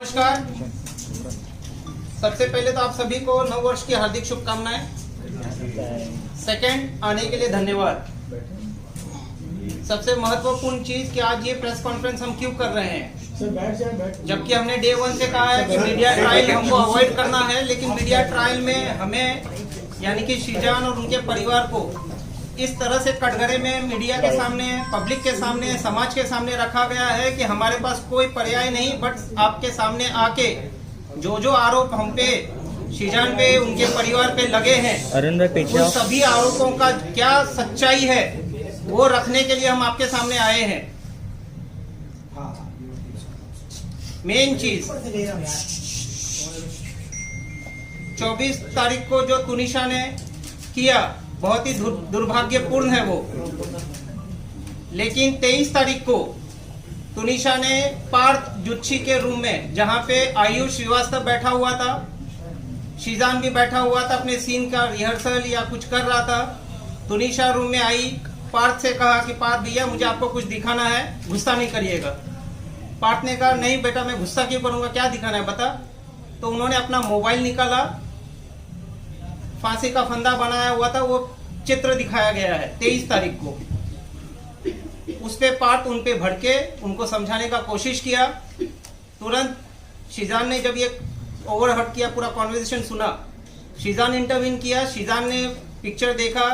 नमस्कार। सबसे पहले तो आप सभी को नव वर्ष की हार्दिक शुभकामनाएं। सेकंड, आने के लिए धन्यवाद। सबसे महत्वपूर्ण चीज कि आज ये प्रेस कॉन्फ्रेंस हम क्यों कर रहे हैं, जबकि हमने डे 1 से कहा है कि मीडिया ट्रायल हमको अवॉइड करना है, लेकिन मीडिया ट्रायल में हमें यानी कि शीजान और उनके परिवार को इस तरह से कटघरे में मीडिया के सामने, पब्लिक के सामने, समाज के सामने रखा गया है कि हमारे पास कोई पर्याय नहीं बट आपके सामने आके जो आरोप हम पे, शीजान पे, उनके परिवार पे लगे हैं, उन सभी आरोपों का क्या सच्चाई है वो रखने के लिए हम आपके सामने आए हैं। मेन चीज 24 तारीख को जो तुनिशा ने किया बहुत ही दुर्भाग्यपूर्ण है वो, लेकिन 23 तारीख को तुनिशा ने पार्थ जुच्छी के रूम में, जहां पे आयुष श्रीवास्तव बैठा हुआ था, शीजान भी बैठा हुआ था, अपने सीन का रिहर्सल या कुछ कर रहा था, तुनिशा रूम में आई, पार्थ से कहा कि पार्थ भैया मुझे आपको कुछ दिखाना है, गुस्सा नहीं करिएगा। पार्थ ने कहा नहीं बेटा मैं गुस्सा क्यों करूंगा, क्या दिखाना है बता। तो उन्होंने अपना मोबाइल निकाला, फांसी का फंदा बनाया हुआ था, वो चित्र दिखाया गया है 23 तारीख को। उस पे पार्थ उन पे भड़के, उनको समझाने का कोशिश किया। तुरंत शीजान ने जब ये ओवरहर्ट किया, पूरा कॉन्वर्सेशन सुना, शीजान इंटरवीन किया। शीजान ने पिक्चर देखा,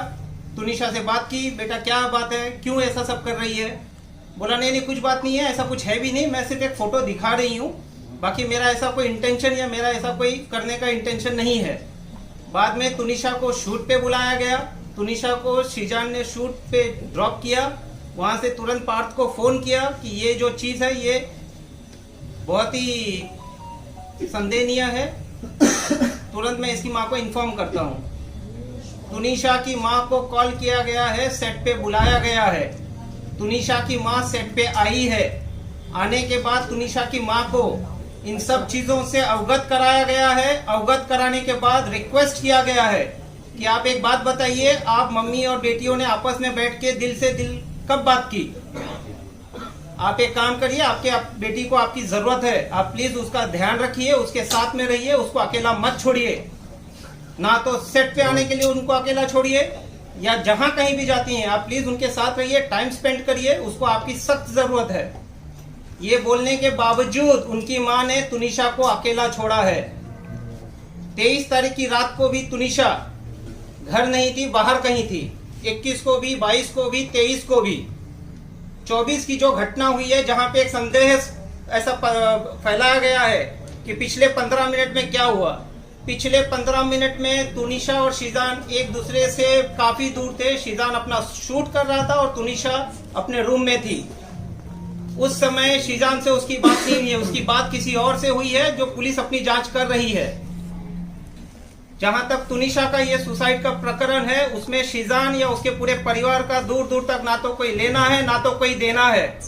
तुनिशा से बात की, बेटा क्या बात है, क्यों ऐसा सब कर रही है। बोला नहीं कुछ बात नहीं है, ऐसा कुछ है भी नहीं, मैं सिर्फ एक फोटो दिखा रही हूँ, बाकी मेरा ऐसा कोई इंटेंशन या मेरा ऐसा कोई करने का इंटेंशन नहीं है। बाद में तुनिशा को शूट पे बुलाया गया, तुनिशा को शीजान ने शूट पे ड्रॉप किया। वहां से तुरंत पार्थ को फोन किया कि ये जो चीज है ये बहुत ही संदेहनीय है, तुरंत मैं इसकी माँ को इन्फॉर्म करता हूँ। तुनिशा की माँ को कॉल किया गया है, सेट पे बुलाया गया है, तुनिशा की माँ सेट पे आई है। आने के बाद तुनिशा की माँ को इन सब चीजों से अवगत कराया गया है। अवगत कराने के बाद रिक्वेस्ट किया गया है कि आप एक बात बताइए, आप मम्मी और बेटियों ने आपस में बैठ के दिल से दिल कब बात की। आप एक काम करिए, आपके बेटी को आपकी जरूरत है, आप प्लीज उसका ध्यान रखिए, उसके साथ में रहिए, उसको अकेला मत छोड़िए। ना तो सेट पे आने के लिए उनको अकेला छोड़िए, या जहां कहीं भी जाती हैं आप प्लीज उनके साथ रहिए, टाइम स्पेंड करिए, उसको आपकी सख्त जरूरत है। ये बोलने के बावजूद उनकी मां ने तुनिशा को अकेला छोड़ा है। 23 तारीख की रात को भी तुनिशा घर नहीं थी, बाहर कहीं थी। 21 को भी, 22 को भी, 23 को भी। 24 की जो घटना हुई है, जहां पे एक संदेह ऐसा फैलाया गया है कि पिछले 15 मिनट में क्या हुआ। पिछले 15 मिनट में तुनिशा और शीजान एक दूसरे से काफी दूर थे। शीजान अपना शूट कर रहा था और तुनिशा अपने रूम में थी। उस समय शीजान से उसकी बात नहीं हुई है, उसकी बात किसी और से हुई है, जो पुलिस अपनी जांच कर रही है। जहां तक तुनिशा का ये सुसाइड का प्रकरण है, उसमें शीजान या उसके पूरे परिवार का दूर दूर तक ना तो कोई लेना है ना तो कोई देना है।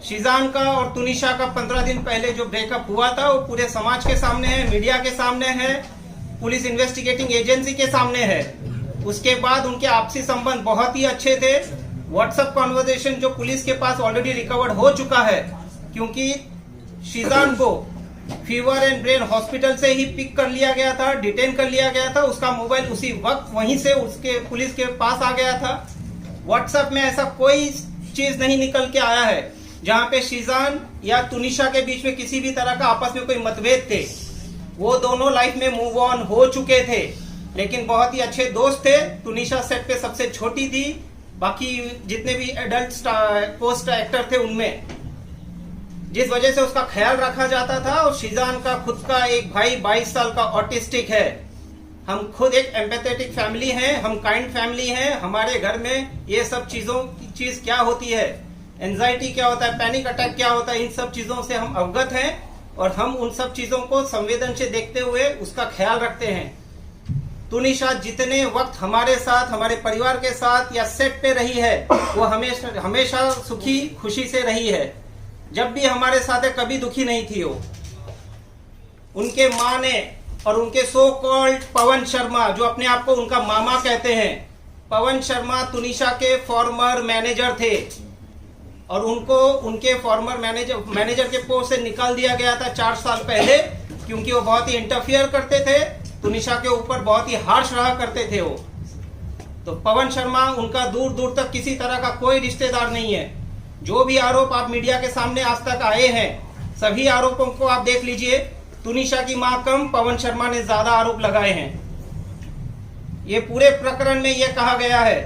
शीजान का और तुनिशा का 15 दिन पहले जो ब्रेकअप हुआ था वो पूरे समाज के सामने है, मीडिया के सामने है, पुलिस इन्वेस्टिगेटिंग एजेंसी के सामने है। उसके बाद उनके आपसी संबंध बहुत ही अच्छे थे। व्हाट्सएप कॉन्वर्सेशन जो पुलिस के पास ऑलरेडी रिकवर्ड हो चुका है, क्योंकि शीजान को फीवर एंड ब्रेन हॉस्पिटल से ही पिक कर लिया गया था, डिटेन कर लिया गया था, उसका मोबाइल उसी वक्त वहीं से उसके पुलिस के पास आ गया था। व्हाट्सएप में ऐसा कोई चीज नहीं निकल के आया है जहां पे शीजान या तुनिशा के बीच में किसी भी तरह का आपस में कोई मतभेद थे। वो दोनों लाइफ में मूव ऑन हो चुके थे, लेकिन बहुत ही अच्छे दोस्त थे। तुनिशा सेट पे सबसे छोटी थी, बाकी जितने भी एडल्ट पोस्ट एक्टर थे उनमें, जिस वजह से उसका ख्याल रखा जाता था। और शीजान का खुद का एक भाई 22 साल का ऑटिस्टिक है। हम खुद एक एम्पैथेटिक फैमिली हैं, हम काइंड फैमिली हैं। हमारे घर में ये सब चीजों की चीज क्या होती है, एंजाइटी क्या होता है, पैनिक अटैक क्या होता है, इन सब चीजों से हम अवगत हैं और हम उन सब चीजों को संवेदन से देखते हुए उसका ख्याल रखते हैं। तुनिशा जितने वक्त हमारे साथ, हमारे परिवार के साथ या सेट पे रही है, वो हमेशा सुखी खुशी से रही है। जब भी हमारे साथ है, कभी दुखी नहीं थी वो। उनके माँ ने और उनके सो कॉल्ड पवन शर्मा, जो अपने आप को उनका मामा कहते हैं, पवन शर्मा तुनिशा के फॉर्मर मैनेजर थे और उनको उनके फॉर्मर मैनेजर के पोस्ट से निकाल दिया गया था 4 साल पहले, क्योंकि वो बहुत ही इंटरफियर करते थे, तुनिशा के ऊपर बहुत ही हार्श रहा करते थे वो। तो पवन शर्मा उनका दूर दूर तक किसी तरह का कोई रिश्तेदार नहीं है। जो भी आरोप आप मीडिया के सामने आज तक आए हैं, सभी आरोपों को आप देख लीजिए, तुनिशा की मां कम, पवन शर्मा ने ज्यादा आरोप लगाए हैं। ये पूरे प्रकरण में यह कहा गया है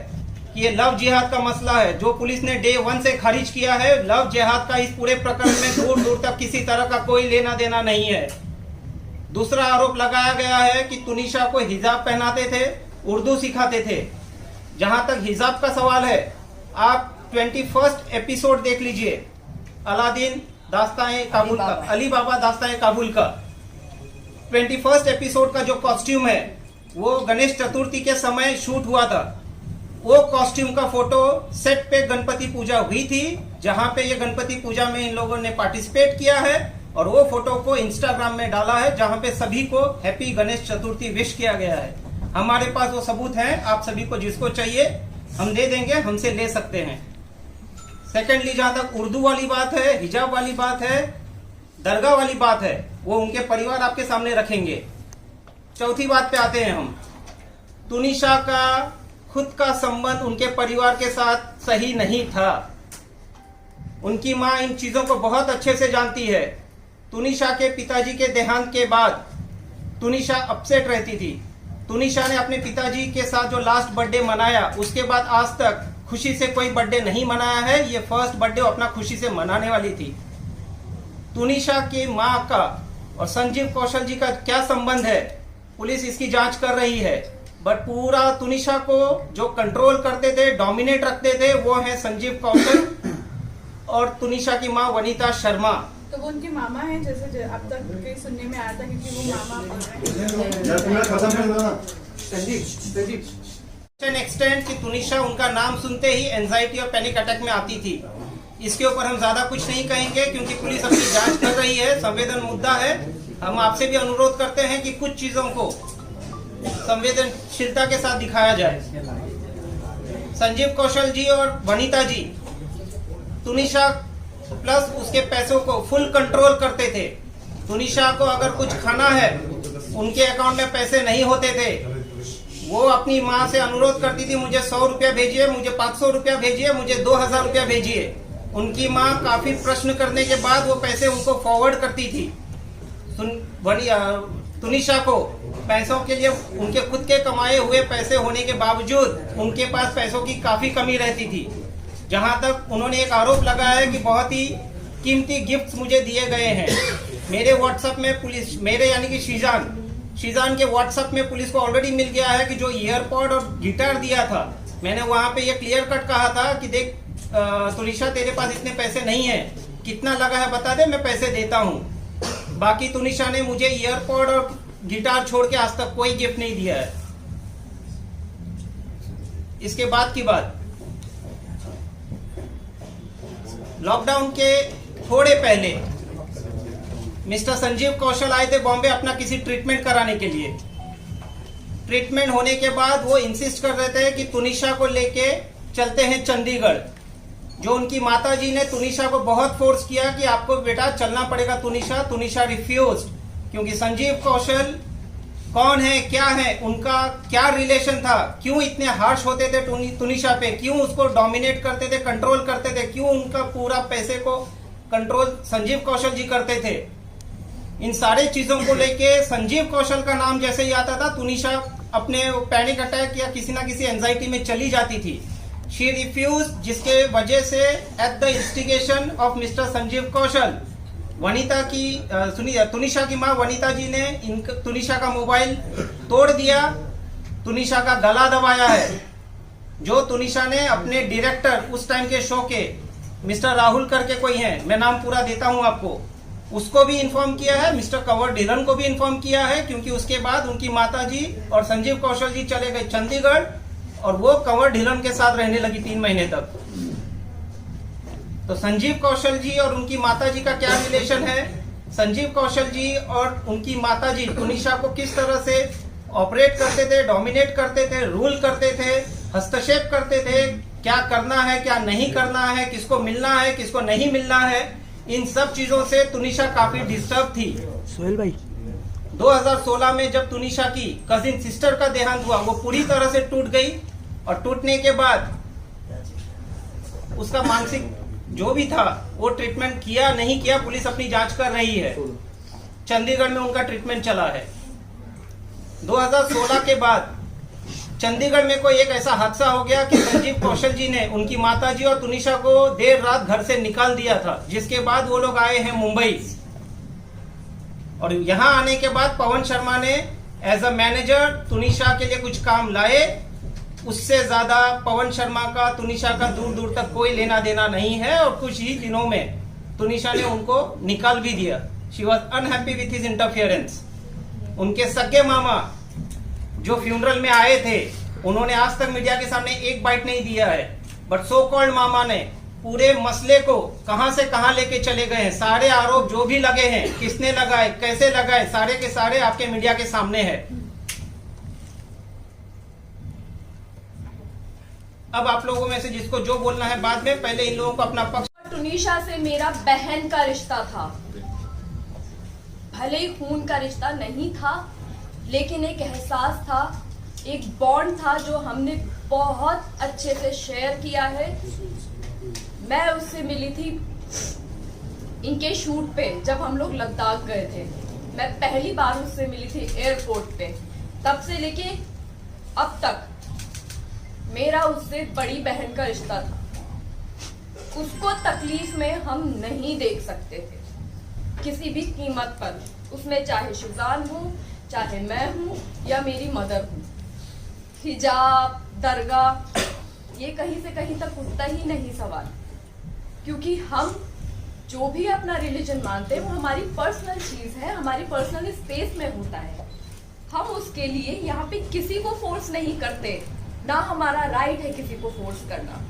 कि ये लव जिहाद का मसला है, जो पुलिस ने डे 1 से खारिज किया है। लव जिहाद का इस पूरे प्रकरण में दूर दूर तक किसी तरह का कोई लेना देना नहीं है। दूसरा आरोप लगाया गया है कि तुनिशा को हिजाब पहनाते थे, उर्दू सिखाते थे। जहां तक हिजाब का सवाल है, आप 21st एपिसोड देख लीजिए, अलादीन दास्ताए काबुल का, अली बाबा दास्ताए काबुल का 21st एपिसोड का जो कॉस्ट्यूम है वो गणेश चतुर्थी के समय शूट हुआ था। वो कॉस्ट्यूम का फोटो सेट पे गणपति पूजा हुई थी, जहां पे ये गणपति पूजा में इन लोगों ने पार्टिसिपेट किया है, और वो फोटो को इंस्टाग्राम में डाला है, जहां पे सभी को हैप्पी गणेश चतुर्थी विश किया गया है। हमारे पास वो सबूत हैं, आप सभी को जिसको चाहिए हम दे देंगे, हमसे ले सकते हैं। सेकेंडली, जहां तक उर्दू वाली बात है, हिजाब वाली बात है, दरगाह वाली बात है, वो उनके परिवार आपके सामने रखेंगे। चौथी बात पे आते हैं हम। तुनिशा का खुद का संबंध उनके परिवार के साथ सही नहीं था। उनकी मां इन चीजों को बहुत अच्छे से जानती है। तुनिशा के पिताजी के देहांत के बाद तुनिशा अपसेट रहती थी। तुनिशा ने अपने पिताजी के साथ जो लास्ट बर्थडे मनाया, उसके बाद आज तक खुशी से कोई बर्थडे नहीं मनाया है। ये फर्स्ट बर्थडे अपना खुशी से मनाने वाली थी। तुनिशा की मां का और संजीव कौशल जी का क्या संबंध है, पुलिस इसकी जांच कर रही है। बट पूरा तुनिशा को जो कंट्रोल करते थे, डोमिनेट रखते थे, वो है संजीव कौशल और तुनिशा की मां वनीता शर्मा। तो वो उनके मामा हैं, जैसे अब तक कहीं सुनने में आया था, क्योंकि वो मामा एक्सटेंड कि तुनिशा उनका नाम सुनते ही एंजाइटी और पैनिक अटैक में आती थी। इसके ऊपर हम ज्यादा कुछ नहीं कहेंगे, क्योंकि पुलिस अपनी जांच कर रही है, संवेदन मुद्दा है। हम आपसे भी अनुरोध करते हैं कि कुछ चीजों को संवेदनशीलता के साथ दिखाया जाए। संजीव कौशल जी और वनीता जी तुनिशा प्लस उसके पैसों को फुल कंट्रोल करते थे। तुनिशा को अगर कुछ खाना है, उनके अकाउंट में पैसे नहीं होते थे, वो अपनी माँ से अनुरोध करती थी, मुझे 100 रुपया भेजिए, मुझे 500 रुपया भेजिए, मुझे 2000 रुपया भेजिए। उनकी माँ काफी प्रश्न करने के बाद वो पैसे उनको फॉरवर्ड करती थी। तुनिशा को पैसों के लिए उनके खुद के कमाए हुए पैसे होने के बावजूद उनके पास पैसों की काफी कमी रहती थी। जहां तक उन्होंने एक आरोप लगाया है कि बहुत ही कीमती गिफ्ट्स मुझे दिए गए हैं। मेरे व्हाट्सएप में पुलिस, मेरे यानी कि शीजान के व्हाट्सएप में पुलिस को ऑलरेडी मिल गया है कि जो ईयरपॉड और गिटार दिया था, मैंने वहां पे ये क्लियर कट कहा था कि देख तुनिशा, तेरे पास इतने पैसे नहीं है, कितना लगा है बता दे, मैं पैसे देता हूँ। बाकी तुनिशा ने मुझे ईयरपॉड और गिटार छोड़ के आज तक कोई गिफ्ट नहीं दिया है। इसके बाद की बात, लॉकडाउन के थोड़े पहले मिस्टर संजीव कौशल आए थे बॉम्बे अपना किसी ट्रीटमेंट कराने के लिए। ट्रीटमेंट होने के बाद वो इंसिस्ट कर रहे थे कि तुनिशा को लेके चलते हैं चंडीगढ़। जो उनकी माताजी ने तुनिशा को बहुत फोर्स किया कि आपको बेटा चलना पड़ेगा तुनिशा। तुनिशा रिफ्यूज्ड, क्योंकि संजीव कौशल कौन है, क्या है, उनका क्या रिलेशन था, क्यों इतने हार्श होते थे तुनिशा पे, क्यों उसको डोमिनेट करते थे, कंट्रोल करते थे, क्यों उनका पूरा पैसे को कंट्रोल संजीव कौशल जी करते थे। इन सारे चीजों को लेके संजीव कौशल का नाम जैसे ही आता था, तुनिशा अपने पैनिक अटैक या किसी ना किसी एंजाइटी में चली जाती थी। शी रिफ्यूज, जिसके वजह से at the instigation of mister Sanjeev Kaushal, Vanita की तुनिशा की मां वनीता जी ने तुनिशा का मोबाइल तोड़ दिया, तुनिशा का गला दबाया है। जो तुनिशा ने अपने डायरेक्टर उस टाइम के शो के मिस्टर राहुल करके कोई हैं, मैं नाम पूरा देता हूं आपको, उसको भी इन्फॉर्म किया है, मिस्टर कंवर ढिलन को भी इन्फॉर्म किया है, क्योंकि उसके बाद उनकी माताजी और संजीव कौशल जी चले गए चंडीगढ़ और वो कंवर ढिलन के साथ रहने लगी 3 महीने तक। तो संजीव कौशल जी और उनकी माताजी का क्या रिलेशन है, संजीव कौशल जी और उनकी माताजी तुनिशा को किस तरह से ऑपरेट करते थे, डोमिनेट करते थे, रूल करते थे, हस्तक्षेप करते थे, क्या करना है क्या नहीं करना है, किसको मिलना है किसको नहीं मिलना है, इन सब चीजों से तुनिशा काफी डिस्टर्ब थी। सोहेल भाई 2016 में जब तुनिशा की कजिन सिस्टर का देहांत हुआ, वो पूरी तरह से टूट गई और टूटने के बाद उसका मानसिक जो भी था वो ट्रीटमेंट किया नहीं किया, पुलिस अपनी जांच कर रही है। चंडीगढ़ में उनका ट्रीटमेंट चला है। 2016 के बाद चंडीगढ़ में कोई एक ऐसा हादसा हो गया कि संजीव कौशल जी ने उनकी माताजी और तुनिशा को देर रात घर से निकाल दिया था, जिसके बाद वो लोग आए हैं मुंबई। और यहाँ आने के बाद पवन शर्मा ने एज अ मैनेजर तुनिशा के लिए कुछ काम लाए। उससे ज्यादा पवन शर्मा का तुनिशा का दूर दूर तक कोई लेना देना नहीं है, और कुछ ही दिनों में तुनिशा ने उनको निकाल भी दिया। She was unhappy with his interference. उनके सगे मामा जो फ्यूनरल में आए थे, उन्होंने आज तक मीडिया के सामने एक बाइट नहीं दिया है, बट सो कॉल्ड मामा ने पूरे मसले को कहां से कहां लेके चले गए हैं। सारे आरोप जो भी लगे हैं, किसने लगाए कैसे लगाए, सारे के सारे आपके मीडिया के सामने है। अब आप लोगों में से जिसको जो बोलना है बाद में, पहले इन लोगों को अपना पक्ष। तुनिशा से मेरा बहन का रिश्ता था, भले ही खून का रिश्ता नहीं था, लेकिन एक एहसास था, एक बॉन्ड था जो हमने बहुत अच्छे से शेयर किया है। मैं उससे मिली थी इनके शूट पे, जब हम लोग लद्दाख गए थे। मैं पहली बार उससे मिली थी एयरपोर्ट पे। तब से लेके अब तक मेरा उससे बड़ी बहन का रिश्ता था। उसको तकलीफ में हम नहीं देख सकते थे किसी भी कीमत पर, उसमें चाहे शिजान हो, चाहे मैं हूँ या मेरी मदर हूँ। हिजाब, दरगाह, ये कहीं से कहीं तक उठता ही नहीं सवाल, क्योंकि हम जो भी अपना रिलीजन मानते हैं वो हमारी पर्सनल चीज है, हमारी पर्सनल स्पेस में होता है। हम उसके लिए यहाँ पे किसी को फोर्स नहीं करते, ना हमारा राइट है किसी को फोर्स करना,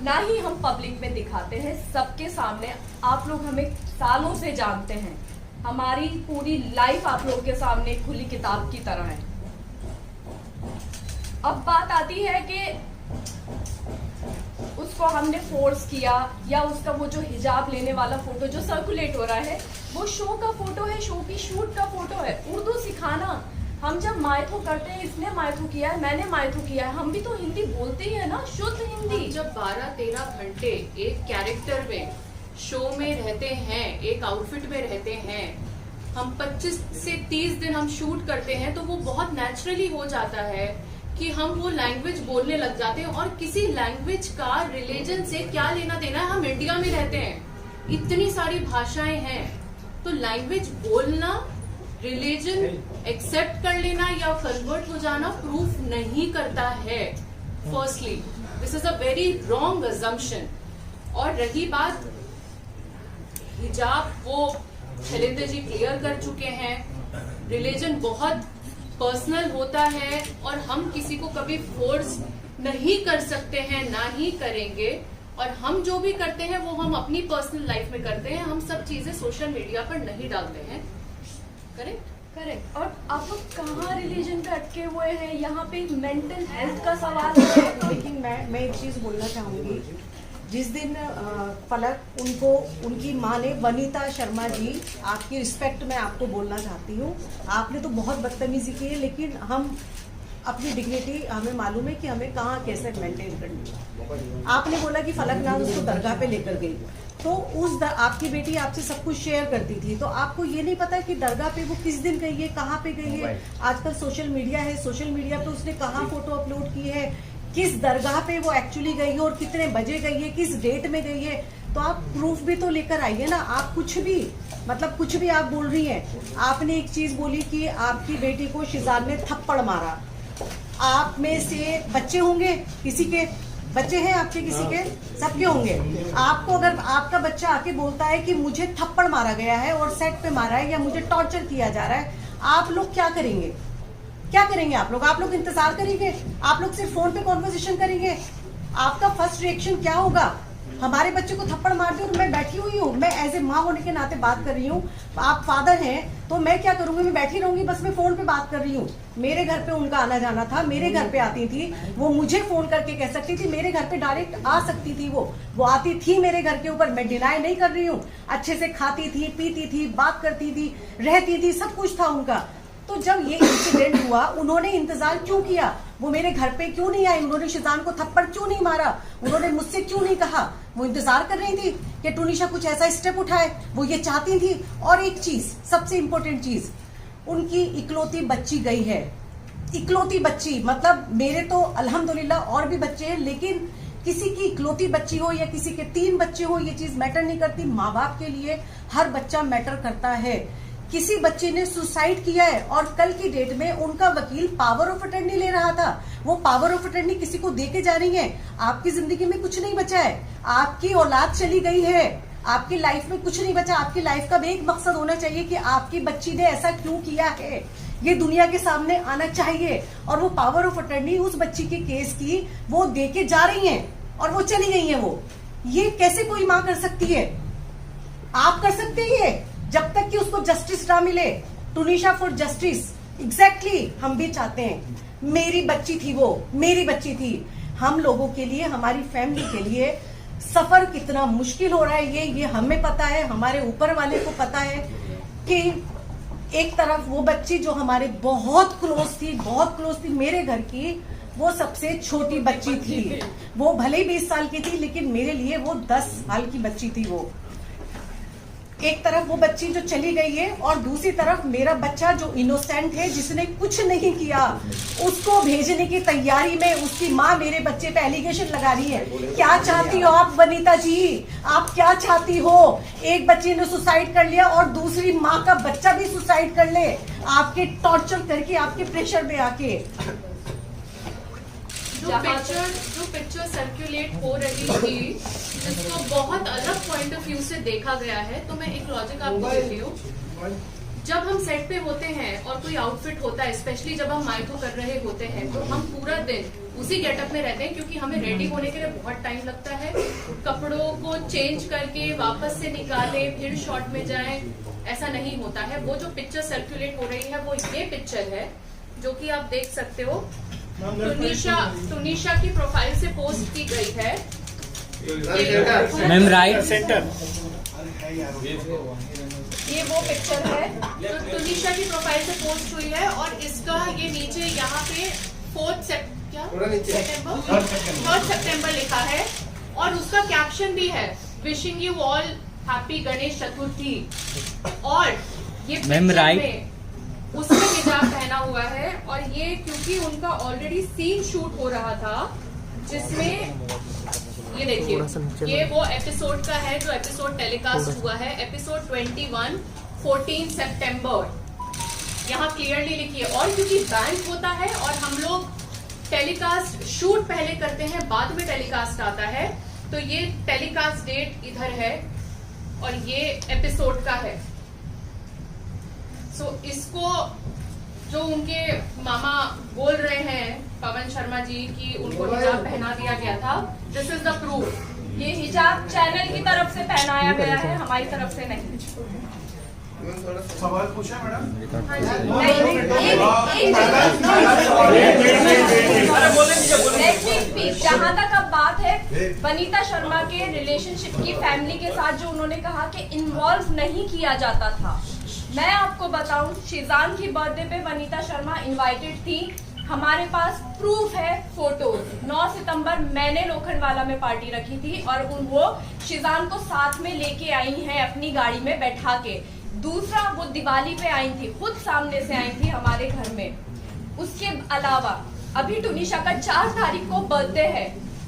ना ही हम पब्लिक में दिखाते हैं सबके सामने। आप लोग हमें सालों से जानते हैं, हमारी पूरी लाइफ आप लोगों के सामने खुली किताब की तरह है। अब बात आती है कि उसको हमने फोर्स किया, या उसका वो जो हिजाब लेने वाला फोटो जो सर्कुलेट हो रहा है वो शो का फोटो है, शो की शूट का फोटो है। उर्दू सिखाना, हम जब मायथो करते हैं, इसने मायथो किया है, मैंने मायथो किया है, हम भी तो हिंदी बोलते ही है ना, शुद्ध हिंदी। जब 12-13 घंटे एक कैरेक्टर में शो में रहते हैं, एक आउटफिट में रहते हैं, हम 25 से 30 दिन हम शूट करते हैं, तो वो बहुत नेचुरली हो जाता है कि हम वो लैंग्वेज बोलने लग जाते हैं। और किसी लैंग्वेज का रिलीजन से क्या लेना देना है, हम इंडिया में रहते हैं, इतनी सारी भाषाएं हैं, तो लैंग्वेज बोलना, रिलीजन एक्सेप्ट कर लेना या कन्वर्ट हो जाना प्रूफ नहीं करता है। Firstly this is a very wrong assumption. और रही बात हिजाब, वो शैलेंद्र जी क्लियर कर चुके हैं, रिलीजन बहुत पर्सनल होता है और हम किसी को कभी फोर्स नहीं कर सकते हैं, ना ही करेंगे। और हम जो भी करते हैं वो हम अपनी पर्सनल लाइफ में करते हैं, हम सब चीजें सोशल मीडिया पर नहीं डालते हैं। Correct correct. और आप लोग कहाँ रिलीजन पे अटके हुए हैं, यहाँ पे मेंटल हेल्थ का सवाल है। लेकिन मैं एक चीज बोलना चाहूंगी, जिस दिन फलक उनको उनकी माँ ने, वनीता शर्मा जी, आपकी रिस्पेक्ट में आपको बोलना चाहती हूँ, आपने तो बहुत बदतमीजी की है, लेकिन हम अपनी डिग्निटी, हमें मालूम है कि हमें कहाँ कैसे मेंटेन करनी है। आपने बोला कि फलक नाज उसको दरगाह पे लेकर गई, तो आपकी बेटी आपसे सब कुछ शेयर करती थी, तो आपको ये नहीं पता कि दरगाह पे वो किस दिन गई है, कहाँ पे गई है। आजकल सोशल मीडिया है, सोशल मीडिया पे उसने कहाँ फोटो अपलोड की है, किस दरगाह पे वो एक्चुअली गई है और कितने बजे गई है, किस डेट में गई है, तो आप प्रूफ भी तो लेकर आइए ना। आप कुछ भी, मतलब कुछ भी आप बोल रही हैं। आपने एक चीज बोली कि आपकी बेटी को शिजान ने थप्पड़ मारा। आप में से बच्चे होंगे, किसी के बच्चे हैं आपके, किसी के, सबके होंगे। आपको अगर आपका बच्चा आके बोलता है कि मुझे थप्पड़ मारा गया है और सेट पे मारा है या मुझे टॉर्चर किया जा रहा है, आप लोग क्या करेंगे? क्या करेंगे आप लोग इंतजार करेंगे? आप लोग सिर्फ फोन पे कॉन्वर्सेशन करेंगे? आपका फर्स्ट रिएक्शन क्या होगा? हमारे बच्चे को थप्पड़ मार दिया और मैं बैठी हुई हूँ, मैं एज ए माँ होने के नाते बात कर रही हूँ। आप फादर हैं तो मैं क्या करूंगी, मैं बैठी रहूंगी, बस मैं फोन पे बात कर रही हूँ। मेरे घर पे उनका आना जाना था, मेरे घर पे आती थी, वो मुझे फोन करके कह सकती थी, मेरे घर पे डायरेक्ट आ सकती थी, वो आती थी मेरे घर के ऊपर, मैं डिनाई नहीं कर रही हूँ। अच्छे से खाती थी, पीती थी, बात करती थी, रहती थी, सब कुछ था उनका। तो जब ये इंसिडेंट हुआ, उन्होंने इंतजार क्यों किया, वो मेरे घर पे क्यों नहीं आई, उन्होंने शिजान को थप्पड़ क्यों नहीं मारा, उन्होंने मुझसे क्यों नहीं कहा? वो इंतजार कर रही थी कि टुनिशा कुछ ऐसा स्टेप उठाए, वो ये चाहती थी। और एक चीज, सबसे इंपॉर्टेंट चीज, उनकी इकलौती बच्ची गई है, इकलौती बच्ची। मतलब मेरे तो अल्हम्दुलिल्लाह और भी बच्चे हैं, लेकिन किसी की इकलौती बच्ची हो या किसी के 3 बच्चे हो, ये चीज मैटर नहीं करती। माँ बाप के लिए हर बच्चा मैटर करता है। किसी बच्चे ने सुसाइड किया है और कल की डेट में उनका वकील पावर ऑफ अटर्नी ले रहा था, वो पावर ऑफ अटर्नी किसी को दे के जा रही है। आपकी जिंदगी में कुछ नहीं बचा है, आपकी औलाद चली गई है, आपकी लाइफ में कुछ नहीं बचा। आपकी लाइफ का भी एक मकसद होना चाहिए कि आपकी बच्ची ने ऐसा क्यों किया है, ये दुनिया के सामने आना चाहिए। और वो पावर ऑफ अटर्नी उस बच्ची के केस की वो दे के जा रही है और वो चली गई है। वो ये कैसे कोई माँ कर सकती है? आप कर सकते हैं जब तक कि उसको जस्टिस ना मिले। टुनिशा फॉर जस्टिस, एग्जैक्टली हम भी चाहते हैं। मेरी बच्ची थी, वो मेरी बच्ची थी। हम लोगों के लिए, हमारी फैमिली के लिए सफर कितना मुश्किल हो रहा है ये हमें पता है, हमारे ऊपर वाले को पता है कि एक तरफ वो बच्ची जो हमारे बहुत क्लोज थी मेरे घर की, वो सबसे छोटी बच्ची थी। वो भले ही 20 साल की थी, लेकिन मेरे लिए वो 10 साल की बच्ची थी। वो एक तरफ वो बच्ची जो चली गई है और दूसरी तरफ मेरा बच्चा जो इनोसेंट है, जिसने कुछ नहीं किया, उसको भेजने की तैयारी में उसकी माँ मेरे बच्चे पे एलिगेशन लगा रही है। क्या चाहती हो आप वनीता जी? आप क्या चाहती हो? एक बच्चे ने सुसाइड कर लिया और दूसरी माँ का बच्चा भी सुसाइड कर ले, आपके टॉर्चर करके, आपके प्रेशर में आके। जो पिक्चर सर्कुलेट हो रही थी, जिसको बहुत अलग पॉइंट ऑफ व्यू से देखा गया है, तो मैं एक लॉजिक आपको देती हूँ। जब हम सेट पे होते हैं और कोई आउटफिट होता है, स्पेशली जब हम माइको कर रहे होते हैं, तो हम पूरा दिन उसी गेटअप में रहते हैं, क्योंकि हमें रेडी होने के लिए बहुत टाइम लगता है। कपड़ों को चेंज करके वापस से निकाले, फिर शॉट में जाएं, ऐसा नहीं होता है। वो जो पिक्चर सर्कुलेट हो रही है, वो ये पिक्चर है जो कि आप देख सकते हो। टुनिशा की प्रोफाइल से पोस्ट की गई है। मैम राइट सेंटर, ये वो पिक्चर है जो टुनिशा की प्रोफाइल से पोस्ट हुई है, और इसका ये नीचे यहाँ पे 4 सितंबर लिखा है, और उसका कैप्शन भी है, wishing you all happy Ganesh Chaturthi. और ये मैम राइट में उसने हिजाब पहना हुआ है, और ये क्योंकि उनका ऑलरेडी सीन शूट हो रहा था, जिसमें ये देखिए, ये वो एपिसोड का है जो एपिसोड टेलीकास्ट हुआ है, एपिसोड 21 14 सितंबर। यहाँ क्लियरली लिखी है। और क्योंकि बैंक होता है और हम लोग टेलीकास्ट शूट पहले करते हैं, बाद में टेलीकास्ट आता है, तो ये टेलीकास्ट डेट इधर है और ये एपिसोड का है। सो इसको जो उनके मामा बोल रहे हैं पवन शर्मा जी की उनको हिजाब पहना दिया गया था, दिस इज द प्रूफ। ये हिजाब चैनल की तरफ से पहनाया गया है, हमारी तरफ से नहीं। सवाल पूछा मैडम? जहाँ तक अब बात है वनीता शर्मा के रिलेशनशिप की, फैमिली के साथ जो उन्होंने कहा कि इन्वॉल्व नहीं किया जाता था, मैं आपको बताऊं, शिजान की बर्थडे पे वनीता शर्मा इनवाइटेड थी। हमारे पास प्रूफ है, फोटोज। 9 सितंबर मैंने लोखंडवाला में पार्टी रखी थी और वो शिजान को साथ में लेके आई हैं अपनी गाड़ी में बैठा के। दूसरा, वो दिवाली पे आई थी, खुद सामने से आई थी हमारे घर में। उसके अलावा अभी टुनिशा का 4 तारीख को बर्थडे है,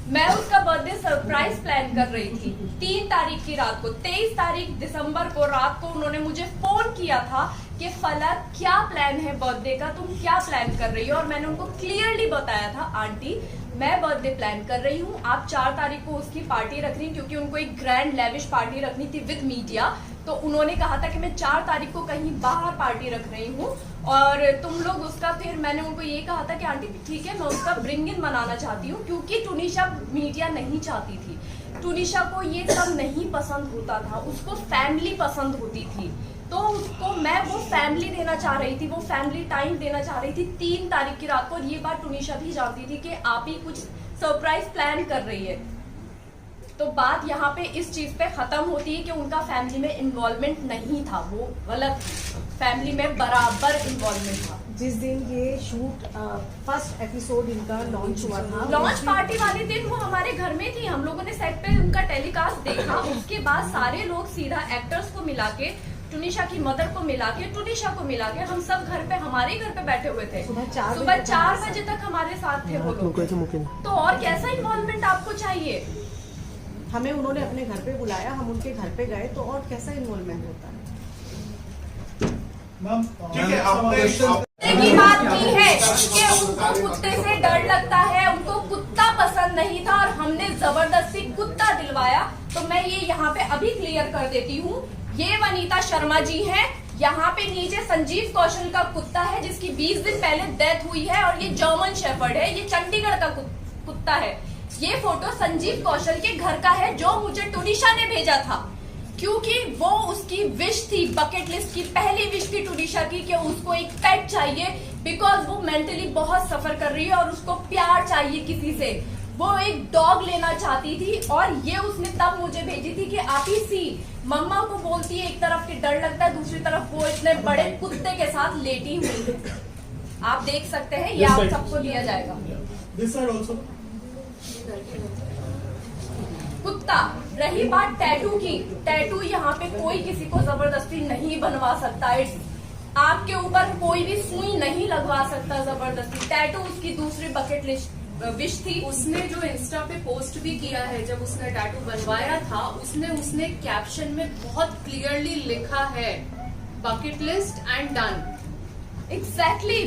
मैं उसका बर्थडे सरप्राइज प्लान कर रही थी 3 तारीख की रात को। 23 तारीख दिसंबर को रात को उन्होंने मुझे फोन किया था कि फलक क्या प्लान है बर्थडे का, तुम क्या प्लान कर रही हो? और मैंने उनको क्लियरली बताया था, आंटी मैं बर्थडे प्लान कर रही हूँ, आप 4 तारीख को उसकी पार्टी रख रही, क्योंकि उनको एक ग्रैंड लेविश पार्टी रखनी थी विद मीडिया। तो उन्होंने कहा था कि मैं 4 तारीख को कहीं बाहर पार्टी रख रही हूँ और तुम लोग उसका, फिर मैंने उनको ये कहा था कि आंटी ठीक है, मैं उसका ब्रिंग इन मनाना चाहती हूँ, क्योंकि टुनिशा मीडिया नहीं चाहती थी। टुनिशा को ये सब नहीं पसंद होता था, उसको फैमिली पसंद होती थी। तो उसको मैं वो फैमिली देना चाह रही थी, वो फैमिली टाइम देना चाह रही थी 3 तारीख की रात को। और ये बात टुनिशा भी जानती थी कि आप ही कुछ सरप्राइज प्लान कर रही है। तो बात यहाँ पे इस चीज पे खत्म होती है कि उनका फैमिली में इन्वॉल्वमेंट नहीं था, वो गलत थी। फैमिली में बराबर इन्वॉल्वमेंट था। जिस दिन ये शूट फर्स्ट एपिसोड इनका लॉन्च हुआ था, लॉन्च पार्टी वाले दिन वो हमारे घर में थी, हम लोगों ने सेट पे उनका टेलीकास्ट देखा। उसके बाद सारे लोग सीधा एक्टर्स को मिला के, टुनिशा की मदर को मिला के, टुनिशा को मिला के, हम सब घर पे, हमारे घर पे बैठे हुए थे। सुबह 4 बजे तक हमारे साथ थे वो लोग। तो और कैसा इन्वॉल्वमेंट आपको चाहिए? हमें उन्होंने अपने घर पे बुलाया, हम उनके घर पे गए, तो और कैसा इन्वॉल्वमेंट होता है? ठीक है, आपने की बात की है कि उनको कुत्ते से डर लगता है, उनको कुत्ता पसंद नहीं था और हमने जबरदस्ती कुत्ता दिलवाया। तो मैं ये यहाँ पे अभी क्लियर कर देती हूँ, ये वनीता शर्मा जी हैं। यहाँ पे नीचे संजीव कौशल का कुत्ता है जिसकी 20 दिन पहले डेथ हुई है, और ये जर्मन शेफर्ड है, ये चंडीगढ़ का कुत्ता है। ये फोटो संजीव कौशल के घर का है जो मुझे टुनिशा ने भेजा था, क्योंकि वो उसकी विश थी, बकेट लिस्ट की पहली विश थी टुनिशा की कि उसको एक पेट चाहिए, बिकॉज वो मेंटली बहुत सफर कर रही है और उसको प्यार चाहिए किसी से। वो एक डॉग लेना चाहती थी, और ये उसने तब मुझे भेजी थी कि आप ही सी मम्मा को बोलती है, एक तरफ के डर लगता है, दूसरी तरफ वो इतने बड़े कुत्ते के साथ लेटी हुई। आप देख सकते हैं, ये आप सबको दिया जाएगा। कुत्ता। रही बात टैटू की, टैटू यहाँ पे कोई किसी को जबरदस्ती नहीं बनवा सकता। आपके ऊपर कोई भी सुई नहीं लगवा सकता जबरदस्ती। टैटू उसकी दूसरी बकेट लिस्ट विश थी। उसने जो इंस्टा पे पोस्ट भी किया है, जब उसने टैटू बनवाया था, उसने कैप्शन में बहुत क्लियरली लिखा है bucket list and done. Exactly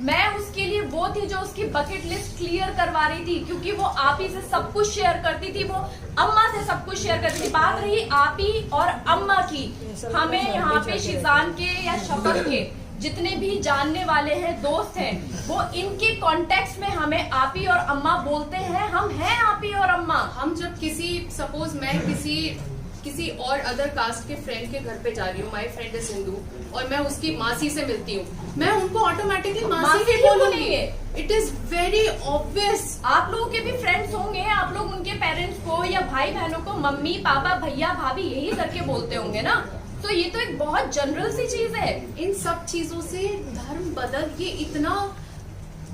मैं उसके लिए वो थी जो उसकी बकेट लिस्ट क्लियर करवा रही थी, क्योंकि वो आप ही से सब कुछ शेयर करती थी, वो अम्मा से सब कुछ शेयर करती थी। बात रही आप ही और अम्मा की, हमें यहाँ पे शिजान के या शफक के जितने भी जानने वाले हैं, दोस्त हैं, वो इनके कॉन्टेक्स्ट में हमें आपी और अम्मा बोलते हैं। हम हैं आपी और अम्मा। हम जब सपोज मैं किसी और अदर कास्ट के फ्रेंड के घर पे जा रही हूँ, माय फ्रेंड इज हिंदू, और मैं उसकी मासी से मिलती हूँ, मैं उनको ऑटोमेटिकली मासी भी बोलूंगी। It is very obvious. आप लोगों के भी फ्रेंड्स होंगे, आप लोग उनके पेरेंट्स को या भाई बहनों को मम्मी पापा भैया भाभी यही करके बोलते होंगे ना। तो ये तो एक बहुत जनरल सी चीज है। इन सब चीजों से धर्म बदल, ये इतना